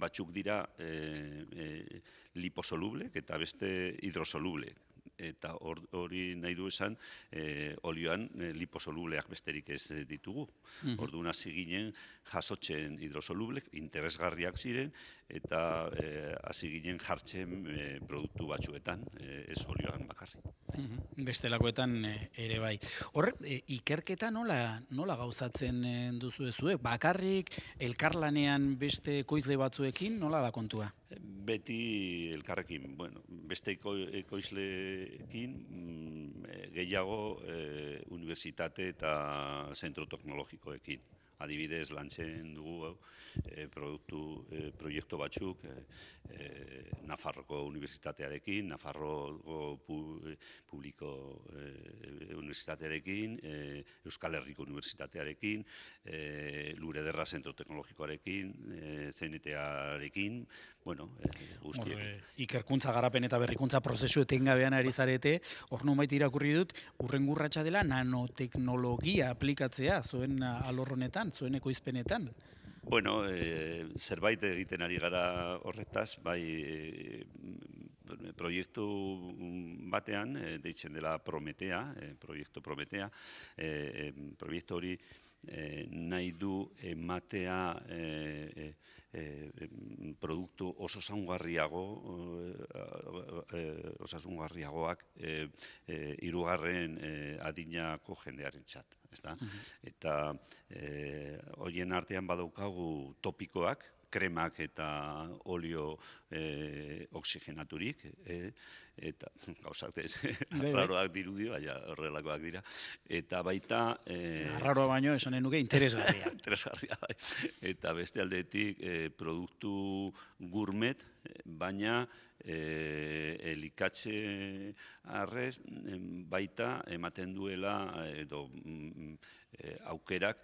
batzuk dira liposolublek eta beste hidrosolubleek. Eta hori nahi du esan, olioan liposolubleak besterik ez ditugu. Orduan hasi ginen jasotzen hidrosolublek, interesgarriak ziren, eta hasi ginen jartzen produktu batzuetan, ez olioan bakarrik. Bestelakoetan ere bai. Hor, ikerketa nola gauzatzen duzu ezue? Bakarrik, elkarlanean beste ekoizle batzuekin, nola da kontua? Beti elkarrekin, beste ekoizleekin gehiago unibertsitate eta zentro teknologikoekin. Adibidez, lantzen dugu proiektu batzuk Nafarroko Unibertsitatearekin, Nafarroko Publiko Unibertsitatearekin, Euskal Herriko Unibertsitatearekin, Lurederra Zentro Teknologikoarekin, CNT-arekin, guztiek. Ikerkuntza, garapen eta berrikuntza prozesu etengabean ari zarete, hor nonbait irakurri dut, urrengurratsa dela nanoteknologia aplikatzea zuen alor honetan, zuen ekoizpenetan. Zerbait egiten ari gara horretaz, bai proiektu batean, deitzen dela Prometea, proiektu Prometea, proiektu hori nahi du ematea produktu osasungarriagoak 3. adinako jendearentzat. Eta horien artean badaukagu topikoak, kremak eta olio oxigenaturik, eta gauzak arraroak dirudio, horrelakoak dira. Eta baita... Arraroa baino, esanen nuke, interesgarria. Interesgarria, bai. Eta beste aldetik produktu gourmet, baina elikatze arrez baita ematen duela edo aukerak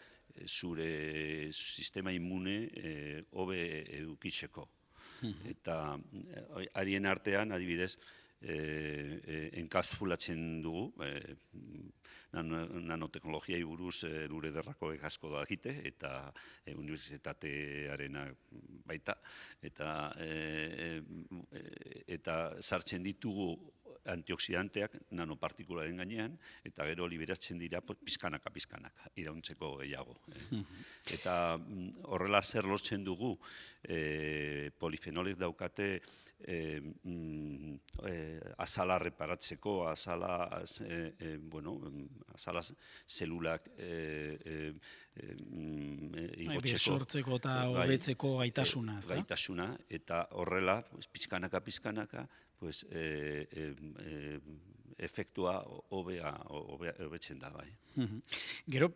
zure sistema immune hobe edukitzeko. Eta harien artean, adibidez, enkapsulatzen dugu, nanoteknologiai buruz lure derrakoek asko da egite, eta unibertsitatearena baita, eta sartzen ditugu antioxidanteak nanopartikularen gainean, eta gero liberatzen dira pizkanaka, irauntzeko gehiago. Eta horrela zer lortzen dugu, polifenolek daukate azala reparatzeko, azala zelulak igotzeko. Sortzeko eta hobetzeko gaitasuna, ez da? Gaitasuna, eta horrela, pizkanaka, efektua hobetzen da, bai. Gero,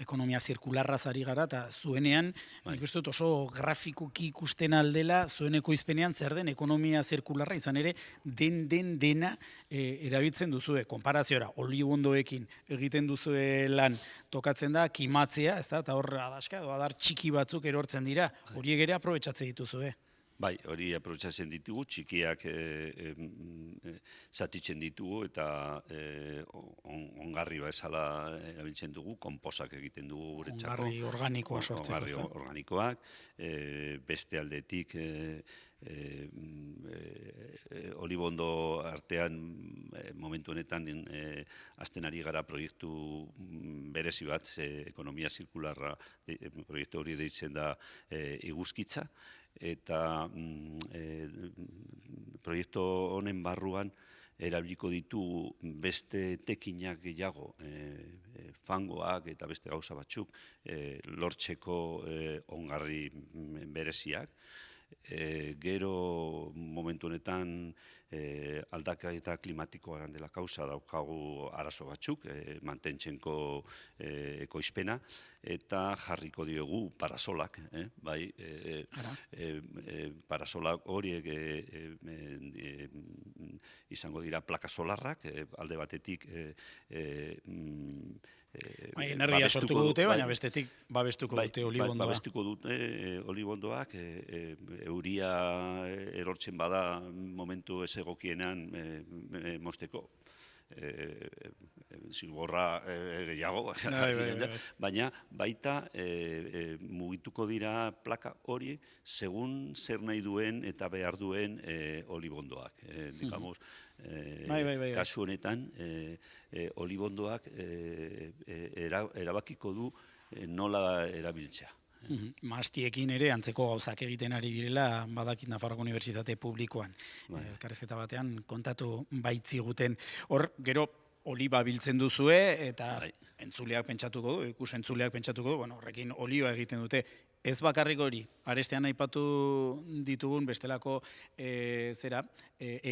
ekonomia zirkularraz ari gara, eta zuenean, nik uste dut oso grafikoki ikusten aldela, zuen ekoizpenean zer den ekonomia zirkularra, izan ere, dena erabiltzen duzue, konparaziora, olibondoekin egiten duzue lan tokatzen da, kimatzea, ez da, eta hor adaska, adar txiki batzuk erortzen dira, horiek ere aprobetxatze dituzue. Bai, hori aprobetxatzen ditugu, txikiak zatitzen ditugu eta ongarri bezala erabiltzen dugu, konposak egiten dugu guretzako. Ongarri organikoa sortzeko. Ongarri organikoak, beste aldetik olibondo artean momentu honetan azten ari gara proiektu berezi bat, ekonomia zirkularra proiektu hori deitzen da iguzkitza, eta proiektu honen barruan erabiliko ditugu beste tekinak gehiago, fangoak eta beste gauza batzuk lortzeko ongarri bereziak. Gero momentu honetan aldaketa klimatikoaren dela kausa daukagu arazo batzuk, mantentzenko ekoizpena, eta jarriko diogu parasolak, bai, parasolak horiek izango dira plaka solarrak, alde batetik energia sortuko dute, baina bestetik babestuko dute olibondoa. Babestuko dute olibondoak, euria erortzen bada momentu ez egokienan mosteko. Zilborra gehiago, baina baita mugituko dira plaka hori segun zer nahi duen eta behar duen olibondoak. Digamos, kasu honetan, olibondoak erabakiko du nola erabiltzea. Maastiekin ere antzeko gauzak egiten ari direla, badakit Nafarroko Unibertsitate Publikoan. Elkarrizketa batean kontatu baitziguten. Hor, gero, oliba biltzen duzue, eta entzuleak pentsatuko du, ikus-entzuleak pentsatuko du, horrekin olioa egiten dute. Ez bakarrik hori, arestean aipatu ditugun bestelako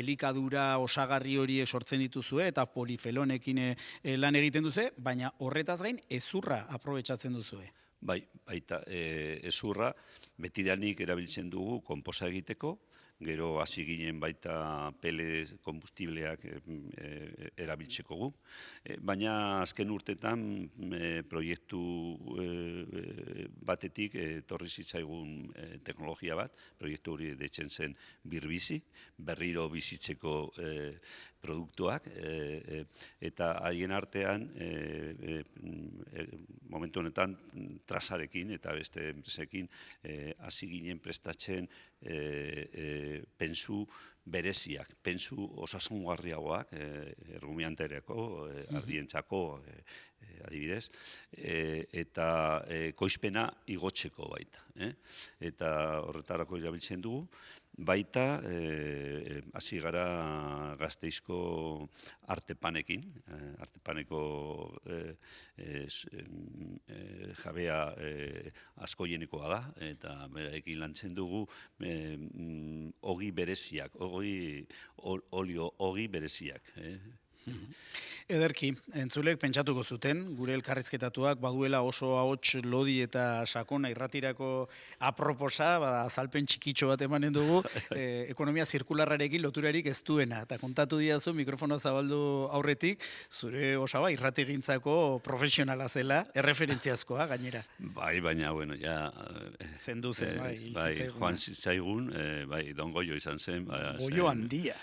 elikadura osagarri hori sortzen dituzue, eta polifenolekin lan egiten duzue, baina horretaz gain ezurra aprobetxatzen duzue. Bai, baita ezurra, betidanik erabiltzen dugu konposa egiteko, gero hasi ginen baita pele kombustibleak erabiltzeko gu. Baina azken urtetan proiektu batetik etorri zitzaigun teknologia bat, proiektu hori deitzen zen birbizi, berriro bizitzeko produktuak, eta haien artean momentu honetan trasarekin eta beste enpresekin hasi ginen prestatzen pentsu bereziak, pentsu osasungarriagoak, errumiantereko, ardientzako, adibidez, eta koizpena igotzeko baita. Eta horretarako erabiltzen dugu. Baita, hasi gara Gasteizko Artepanekin, Artepaneko jabea askoienekoa da, eta beraekin lantzen dugu ogi bereziak, olio ogi bereziak. Ederki, entzulek pentsatuko zuten, gure elkarrizketatuak baduela oso ahots lodi eta sakona irratirako aproposa, azalpen txikitxo bat emanen dugu, ekonomia zirkularrarekin loturarik ez duena. Eta kontatu diazu, mikrofono zabaldu aurretik, zure osaba irratigintzako profesionala zela, erreferentziazkoa gainera. Bai, baina, bueno, ja... Zendu zen, bai, joan zitzaigun, bai, Don Goyo izan zen. Goyo handia.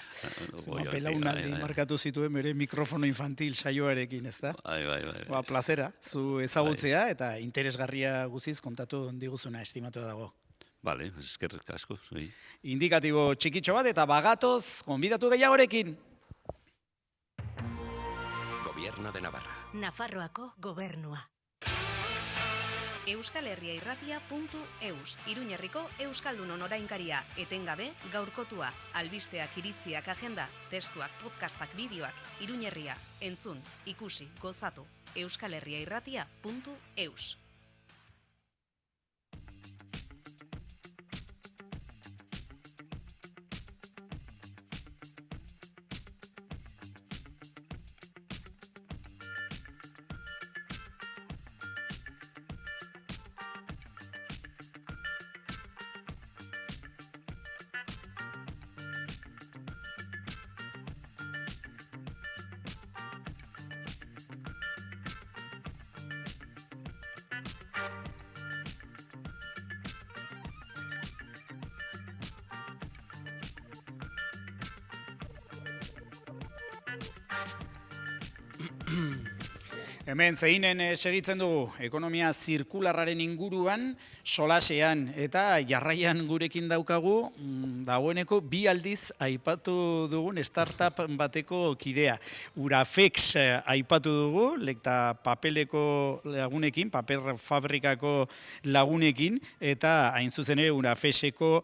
Belaunaldi markatu zituen bere mikrofono infantil saioarekin, ez da? Bai. Plazera, zu ezagutzea eta interesgarria guziz kontatu diguzuna estimatu dago. Bale, eskerrik asko, zuei. Indikatibo txikitxo bat eta bagatoz, gonbidatu gehiagorekin. Gobierno de Navarra. Nafarroako gobernua. euskalherriairratia.eus, Iruñerriko Euskaldunon orainkaria, etengabe, gaurkotua, albisteak, iritziak, agenda, testuak, podcastak, bideoak, Iruñerria, entzun, ikusi, gozatu, euskalherriairratia.eus. Hemen zeinen segitzen dugu ekonomia zirkularraren inguruan, solasean eta jarraian gurekin daukagu, dagoeneko bi aldiz aipatu dugun startup bateko kidea. Urafex aipatu dugu, lekta papeleko lagunekin, paper fabrikako lagunekin, eta hain zuzen ere Urafexeko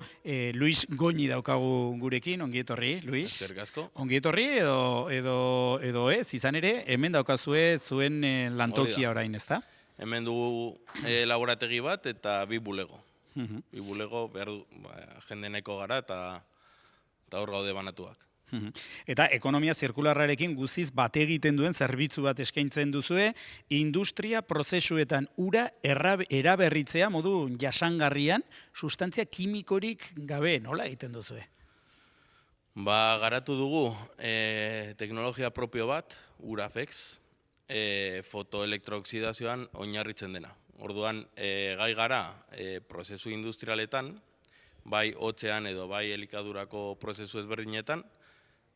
Luis Goñi daukagu gurekin, ongi etorri, Luis? Eskerrik asko. Ongi etorri edo ez, izan ere, hemen daukazue zuen lantokia orain, ez da? Hemen dugu laborategi bat eta bi bulego. Bi bulego behar du, jende nahiko gara eta hor gaude banatuak. Eta ekonomia zirkularrarekin guziz bat egiten duen zerbitzu bat eskaintzen duzue, industria prozesuetan ura eraberritzea modu jasangarrian, sustantzia kimikorik gabe, nola egiten duzue? Garatu dugu teknologia propio bat, Urafex, fotoelektrooxidazioan oinarritzen dena. Orduan, gai gara prozesu industrialetan, bai hotzean edo bai elikadurako prozesu ezberdinetan,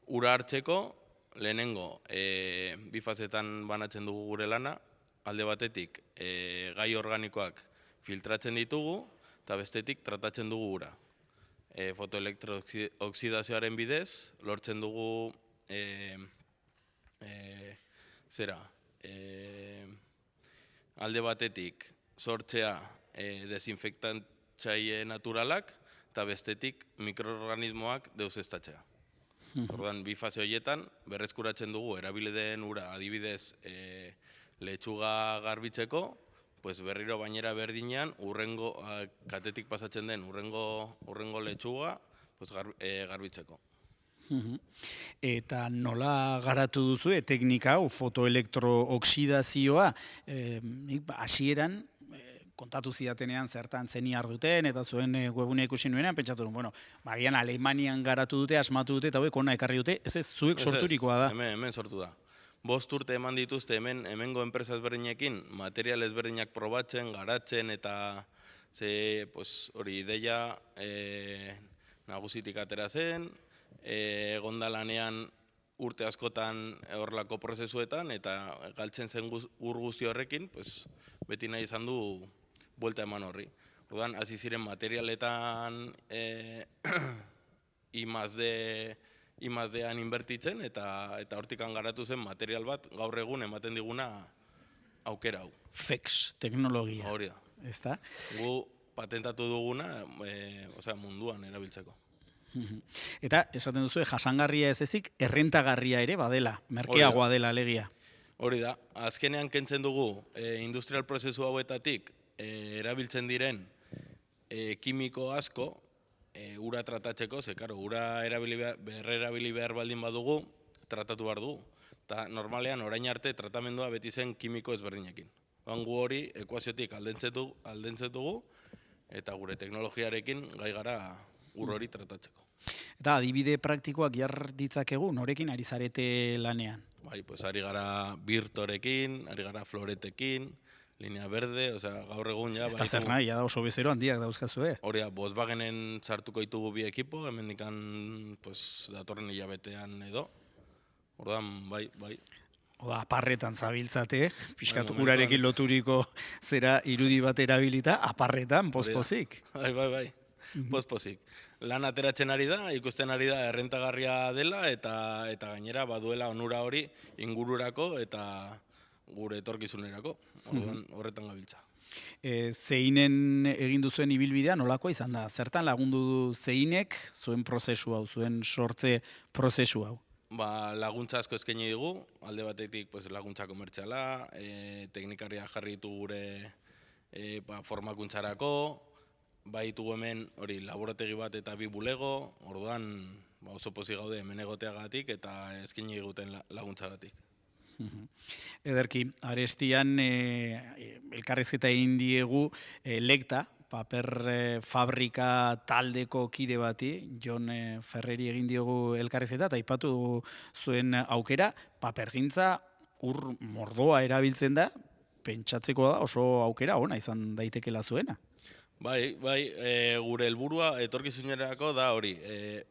ura hartzeko lehenengo bi fasetan banatzen dugu gure lana, alde batetik gai organikoak filtratzen ditugu, eta bestetik tratatzen dugu ura. Fotoelektrooxidazioaren bidez, lortzen dugu alde batetik sortzea desinfektantzaile naturalak eta bestetik mikroorganismoak deuseztatzea. Orduan, bi fase horietan berreskuratzen dugu erabili den ura adibidez letxuga garbitzeko, berriro bainera berdinean katetik pasatzen den urrengo letxuga garbitzeko. Eta nola garatu duzu teknika hau, fotoelektrooxidazioa, hasieran kontatu zidatenean zertan zeniar duten, eta zuen webunea ikusi nuenean, pentsatu duen, bagian Alemanian garatu dute, asmatu dute, eta hona ekarri dute, ez zuek sorturikoa da. Hemen sortu da. 5 urte eman dituzte hemengo enpresa ezberdinekin, material ezberdinak probatzen, garatzen, eta hori ideia nagusitik atera zen, egonda lanean urte askotan horrelako prozesuetan, eta galtzen zen ur guzti horrekin, beti nahi izan du buelta eman horri. Orduan, hasi ziren materialetan I+D-an inbertitzen, eta hortikan garatu zen material bat gaur egun ematen diguna aukera hau. FEX teknologia. Hori da. Ez da? Gu patentatu duguna munduan erabiltzeko. Eta, esaten duzu, jasangarria ez ezik, errentagarria ere badela, merkeagoa dela alegia. Hori da, azkenean kentzen dugu industrial prozesu hauetatik erabiltzen diren kimiko asko ura tratatzeko, ura berrerabili behar baldin badugu, tratatu behar dugu. eta normalean orain arte tratamendua beti zen kimiko ezberdinekin. Gu hori ekuaziotik aldentzen dugu, eta gure teknologiarekin gai gara ur hori tratatzeko. Eta adibide praktikoak jar ditzakegu, norekin ari zarete lanean? Bai, pues ari gara Birtorekin, ari gara Floretekin, Linea Verde, gaur egun ja... Ez da zer nahi, da oso bezero handiak dauzkazue. Hori, Volkswagenen sartuko ditugu bi ekipo, hemendikan datorren hilabetean edo. Orduan, bai. Oda, aparretan zabiltzate, pixkat urarekin loturiko zera irudi bat erabilita, aparretan, pospozik. Bai, pospozik. Lan ateratzen ari da, ikusten ari da errentagarria dela, eta gainera baduela onura hori ingururako eta gure etorkizunerako. Horretan gabiltza. Zeinen egin duzuen ibilbidea nolakoa izan da? Zertan lagundu du Zeinek zuen prozesu hau, zuen sortze prozesu hau? Laguntza asko eskaini digu, alde batetik laguntza komertziala, teknikaria jarri ditu gure formakuntzarako, ditugu hemen laborategi bat eta 2 bulego, orduan oso pozik gaude hemen egoteagatik eta eskaini diguten laguntzagatik. Ederki, arestian elkarrizketa egin diegu Lekta, paper fabrika taldeko kide bati, Jon Ferreri egin diogu elkarrizketa, eta aipatu dugu zuen aukera, papergintza ur mordoa erabiltzen da, pentsatzeko da oso aukera ona izan daitekela zuena. Bai, gure helburua etorkizunerako da hori,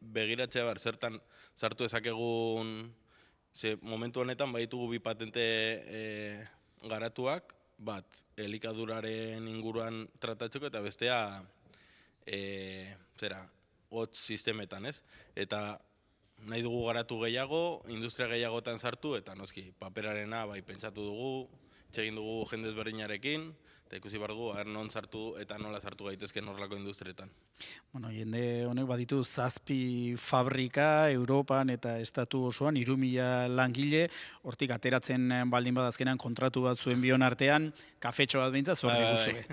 begiratzea zertan sartu ezakegun, momentu honetan baditugu 2 patente garatuak, bat elikaduraren inguruan tratatzeko eta bestea hotz sistemetan, ez? Eta nahi dugu garatu gehiago, industria gehiagotan sartu, eta noski, paperarena pentsatu dugu, txegin dugu jende ezberdinarekin, eta ikusi behar dugu, non sartu eta nola sartu gaitezken horrelako industrietan. Jende honek baditu 7 fabrika Europan eta estatu osoan, 3.000 langile, hortik ateratzen baldin badazkenan kontratu bat zuen bion artean, kafetxo bat behintzat zor diguzue.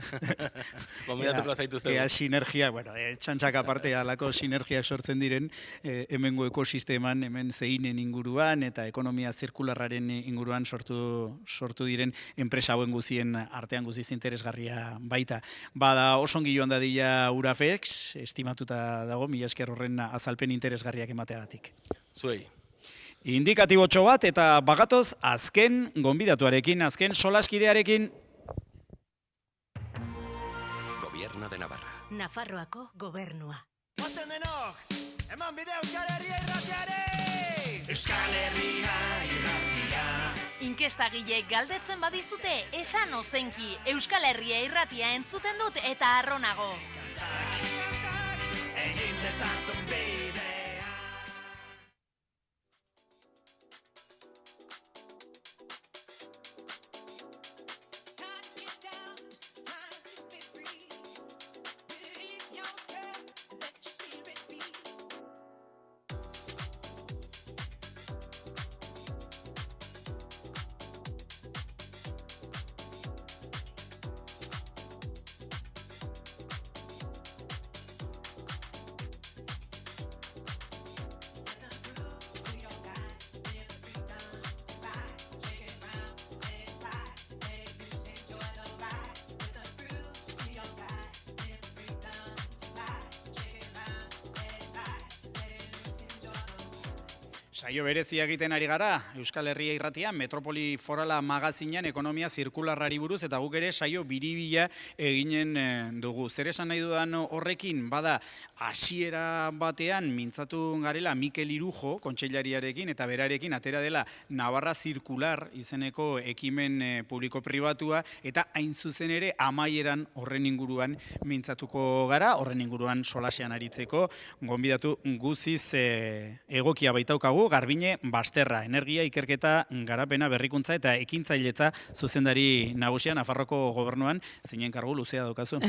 Gombidatuko zaituzte. Ea sinergia, txantxak aparte alako sinergiak sortzen diren, hemengo ekosisteman, hemen Zeinen inguruan eta ekonomia zirkularraren inguruan sortu diren enpresa hauen guzien artean guziz interesgarria baita. Bada osongi joan dadila Urafex, estimatuta dago, mila esker horren azalpen interesgarriak emateagatik. Zuei. Indikatibotxo bat eta bagatoz azken gonbidatuarekin, azken solaskidearekin. Gobierno de Navarra. Nafarroako gobernua. Ozen denok, eman bide Euskal Herria irratiare! Euskal Herria irratia. Inkestagilek galdetzen badizute, esan ozenki, Euskal Herria irratia entzuten dut eta arronago. Egin dezazun bidea. Saio berezia egiten ari gara, Euskal Herria irratia, Metropoli Forala magazinean ekonomia zirkularrari buruz, eta guk ere saio biribila eginen dugu. Zer esan nahi dudan horrekin, bada, hasiera batean mintzatu garela Mikel Irujo, kontseilariarekin, eta berarekin atera dela Navarra Zirkular izeneko ekimen publiko-pribatua, eta hain zuzen ere amaieran horren inguruan mintzatuko gara, horren inguruan solasean aritzeko, gonbidatu guziz egokia baitaukagu, Garbine Basterra, energia, ikerketa, garapena, berrikuntza eta ekintzailetza zuzendari nagusia Nafarroko gobernuan, zeinen kargu luzea daukazu.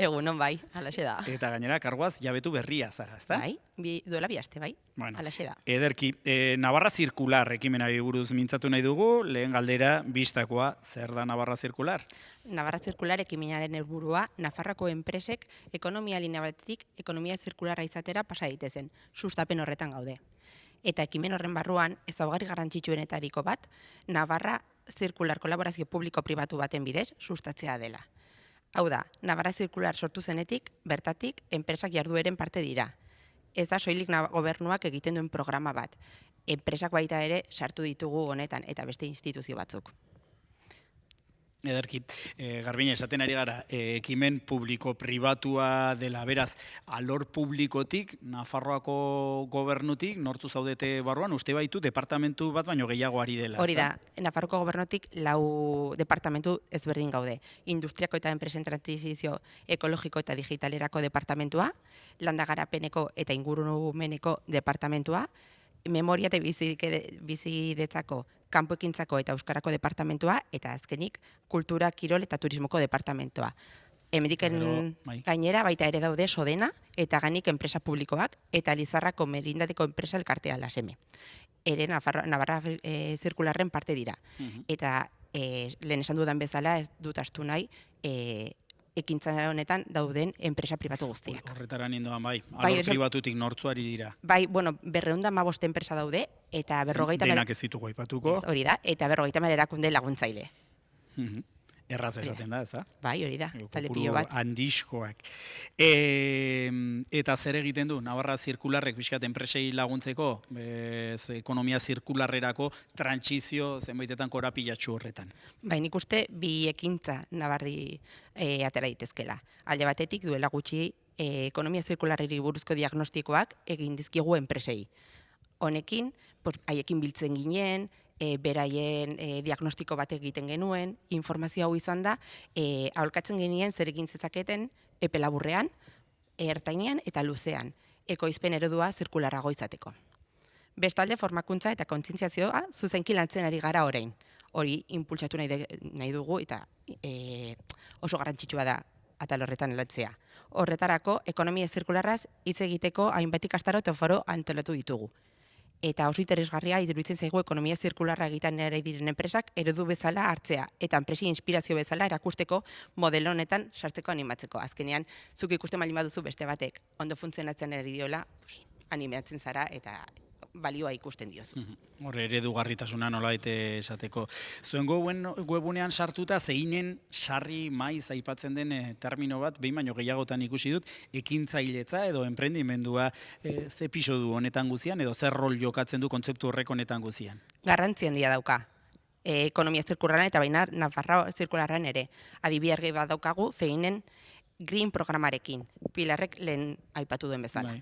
Egunon bai, alaxe da. Eta gainera, karguaz jabetu berria zara, ezta? Bai, duela 2 aste bai, alaxe da. Ederki, Navarra Zirkular ekimenari buruz mintzatu nahi dugu, lehen galdera bistakoa, zer da Navarra Zirkular? Navarra Zirkular ekimenaren helburua Nafarroko enpresek ekonomia linea batetik ekonomia zirkularra izatera pasa daitezen, sustapen horretan gaude. Eta ekimen horren barruan, ezaugarri garrantzitsuenetariko bat, Navarra zirkular kolaborazio publiko-pribatu baten bidez sustatzea dela. Hau da, Navarra zirkular sortu zenetik, bertatik, enpresak jardueren parte dira. Ez da soilik gobernuak egiten duen programa bat. Enpresak baita ere sartu ditugu honetan eta beste instituzio batzuk. Ederki, Garbine, esaten ari gara, ekimen publiko-pribatua dela, beraz, alor publikotik, Nafarroako gobernutik, nortu zaudete barruan, uste baitu departamentu bat baino gehiago ari dela. Hori da, Nafarroako gobernutik 4 departamentu ezberdin gaude. Industriako eta enpresen transizio ekologiko eta digitalerako departamentua, landa garapeneko eta ingurumeneko departamentua, memoria eta bizidetzako, kanpoekintzako eta euskarako departamentua, eta azkenik, kultura, kirol eta turismoko departamentua. Hemendiken gainera baita ere daude Sodena eta ganik enpresa publikoak eta Lizarrako Merindateko enpresa elkartea laseme. Ere Navarra zirkularren parte dira. Eta lehen esan dudan bezala ez dut astu nahi ekintza honetan dauden enpresa pribatu guztiak. Horretara nindoan bai, alor pribatutik nortzuari dira. Bai, bueno, 215 enpresa daude, eta 50... Denak ez ditugu aipatuko. Hori da, eta 50 erakunde laguntzaile. Erraz esaten da, ez da? Bai, hori da, talde pilo bat. Handiskoak. Eta zer egiten du, Navarra zirkularrek pixkat enpresei laguntzeko, ekonomia zirkularrerako trantsizio zenbaitetan korapilatxu horretan? Bai, nik uste bi ekintza Navarri atera ditezkela. Alde batetik duela gutxi ekonomia zirkularreri buruzko diagnostikoak egin dizkigu enpresei. Honekin, haiekin biltzen ginen, beraien diagnostiko bat egiten genuen, informazio hau izan da, aholkatzen genien zer egin zezaketen epe laburrean, ertainean eta luzean, ekoizpen eredua zirkularrago izateko. Bestalde, formakuntza eta kontzientziazioa zuzenki lantzen ari gara orain. Hori inpulsatu nahi dugu eta oso garrantzitsua da atal horretan lantzea. Horretarako, ekonomia zirkularraz hitz egiteko hainbat ikastaro eta foro antolatu ditugu. Eta oso interesgarria iruditzen zaigu ekonomia zirkularra egiten ere diren enpresak eredu bezala hartzea eta enpresi inspirazio bezala erakusteko modelo honetan sartzeko animatzeko. Azkenean, zuk ikusten baldin baduzu beste batek ondo funtzionatzen ari diola, animatzen zara eta balioa ikusten diozu. Hor eredugarritasuna nolabait esateko. Zuen webunean sartuta zeinen sarri maiz aipatzen den termino bat, behin baino gehiagotan ikusi dut, ekintzailetza edo enprendimendua ze piso du honetan guzian edo zer rol jokatzen du kontzeptu horrek honetan guzian? Garrantzi handia dauka. Ekonomia zirkularran eta baina Nafarroa zirkularran ere. Adibide bat daukagu zeinen Green programarekin, Pilarrek lehen aipatu duen bezala.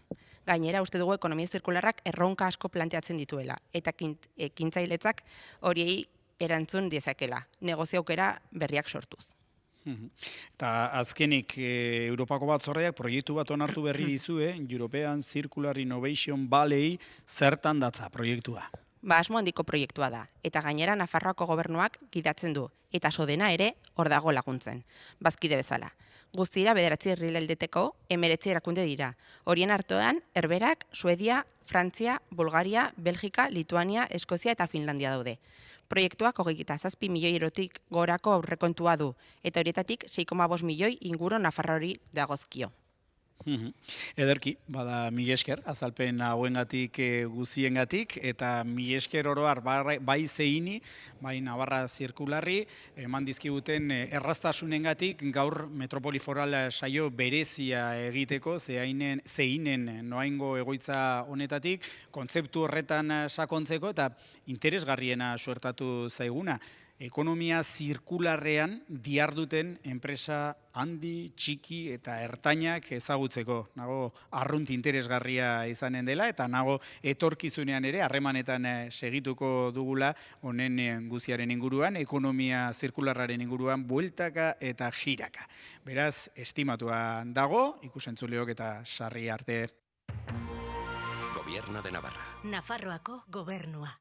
Gainera, uste dugu ekonomia zirkularrak erronka asko planteatzen dituela, eta ekintzailetzak horiei erantzun dezakela, negozio aukera berriak sortuz. Eta azkenik, Europako batzordeak proiektu bat onartu berri dizue, European Circular Innovation Valley zertan datza proiektua? Asmo handiko proiektua da, eta gainera Nafarroako gobernuak gidatzen du, eta Sodena ere hor dago laguntzen, bazkide bezala. Guztira 9 herrialdeteko 19 erakunde dira. Horien artean, Herberak, Suedia, Frantzia, Bulgaria, Belgika, Lituania, Eskozia eta Finlandia daude. Proiektuak 27 milioi eurotik gorako aurrekontua du, eta horietatik 6,5 milioi inguru Nafarroari dagozkio. Ederki, bada mila esker, azalpen hauengatik guziengatik, eta mila esker oroar bai zeini, bai Navarra zirkularri, eman dizkiguten erraztasunengatik gaur Metropoli Foral saio berezia egiteko, zeinen noaingo egoitza honetatik, kontzeptu horretan sakontzeko, eta interesgarriena suertatu zaiguna. Ekonomia zirkularrean diarduten enpresa handi, txiki eta ertainak ezagutzeko. Nago arrunt interesgarria izanen dela eta nago etorkizunean ere harremanetan segituko dugula honen guziaren inguruan, ekonomia zirkularraren inguruan bueltaka eta jiraka. Beraz, estimatua dago, ikusentzuleok eta sarri arte. Gobierno de Navarra. Nafarroako gobernua.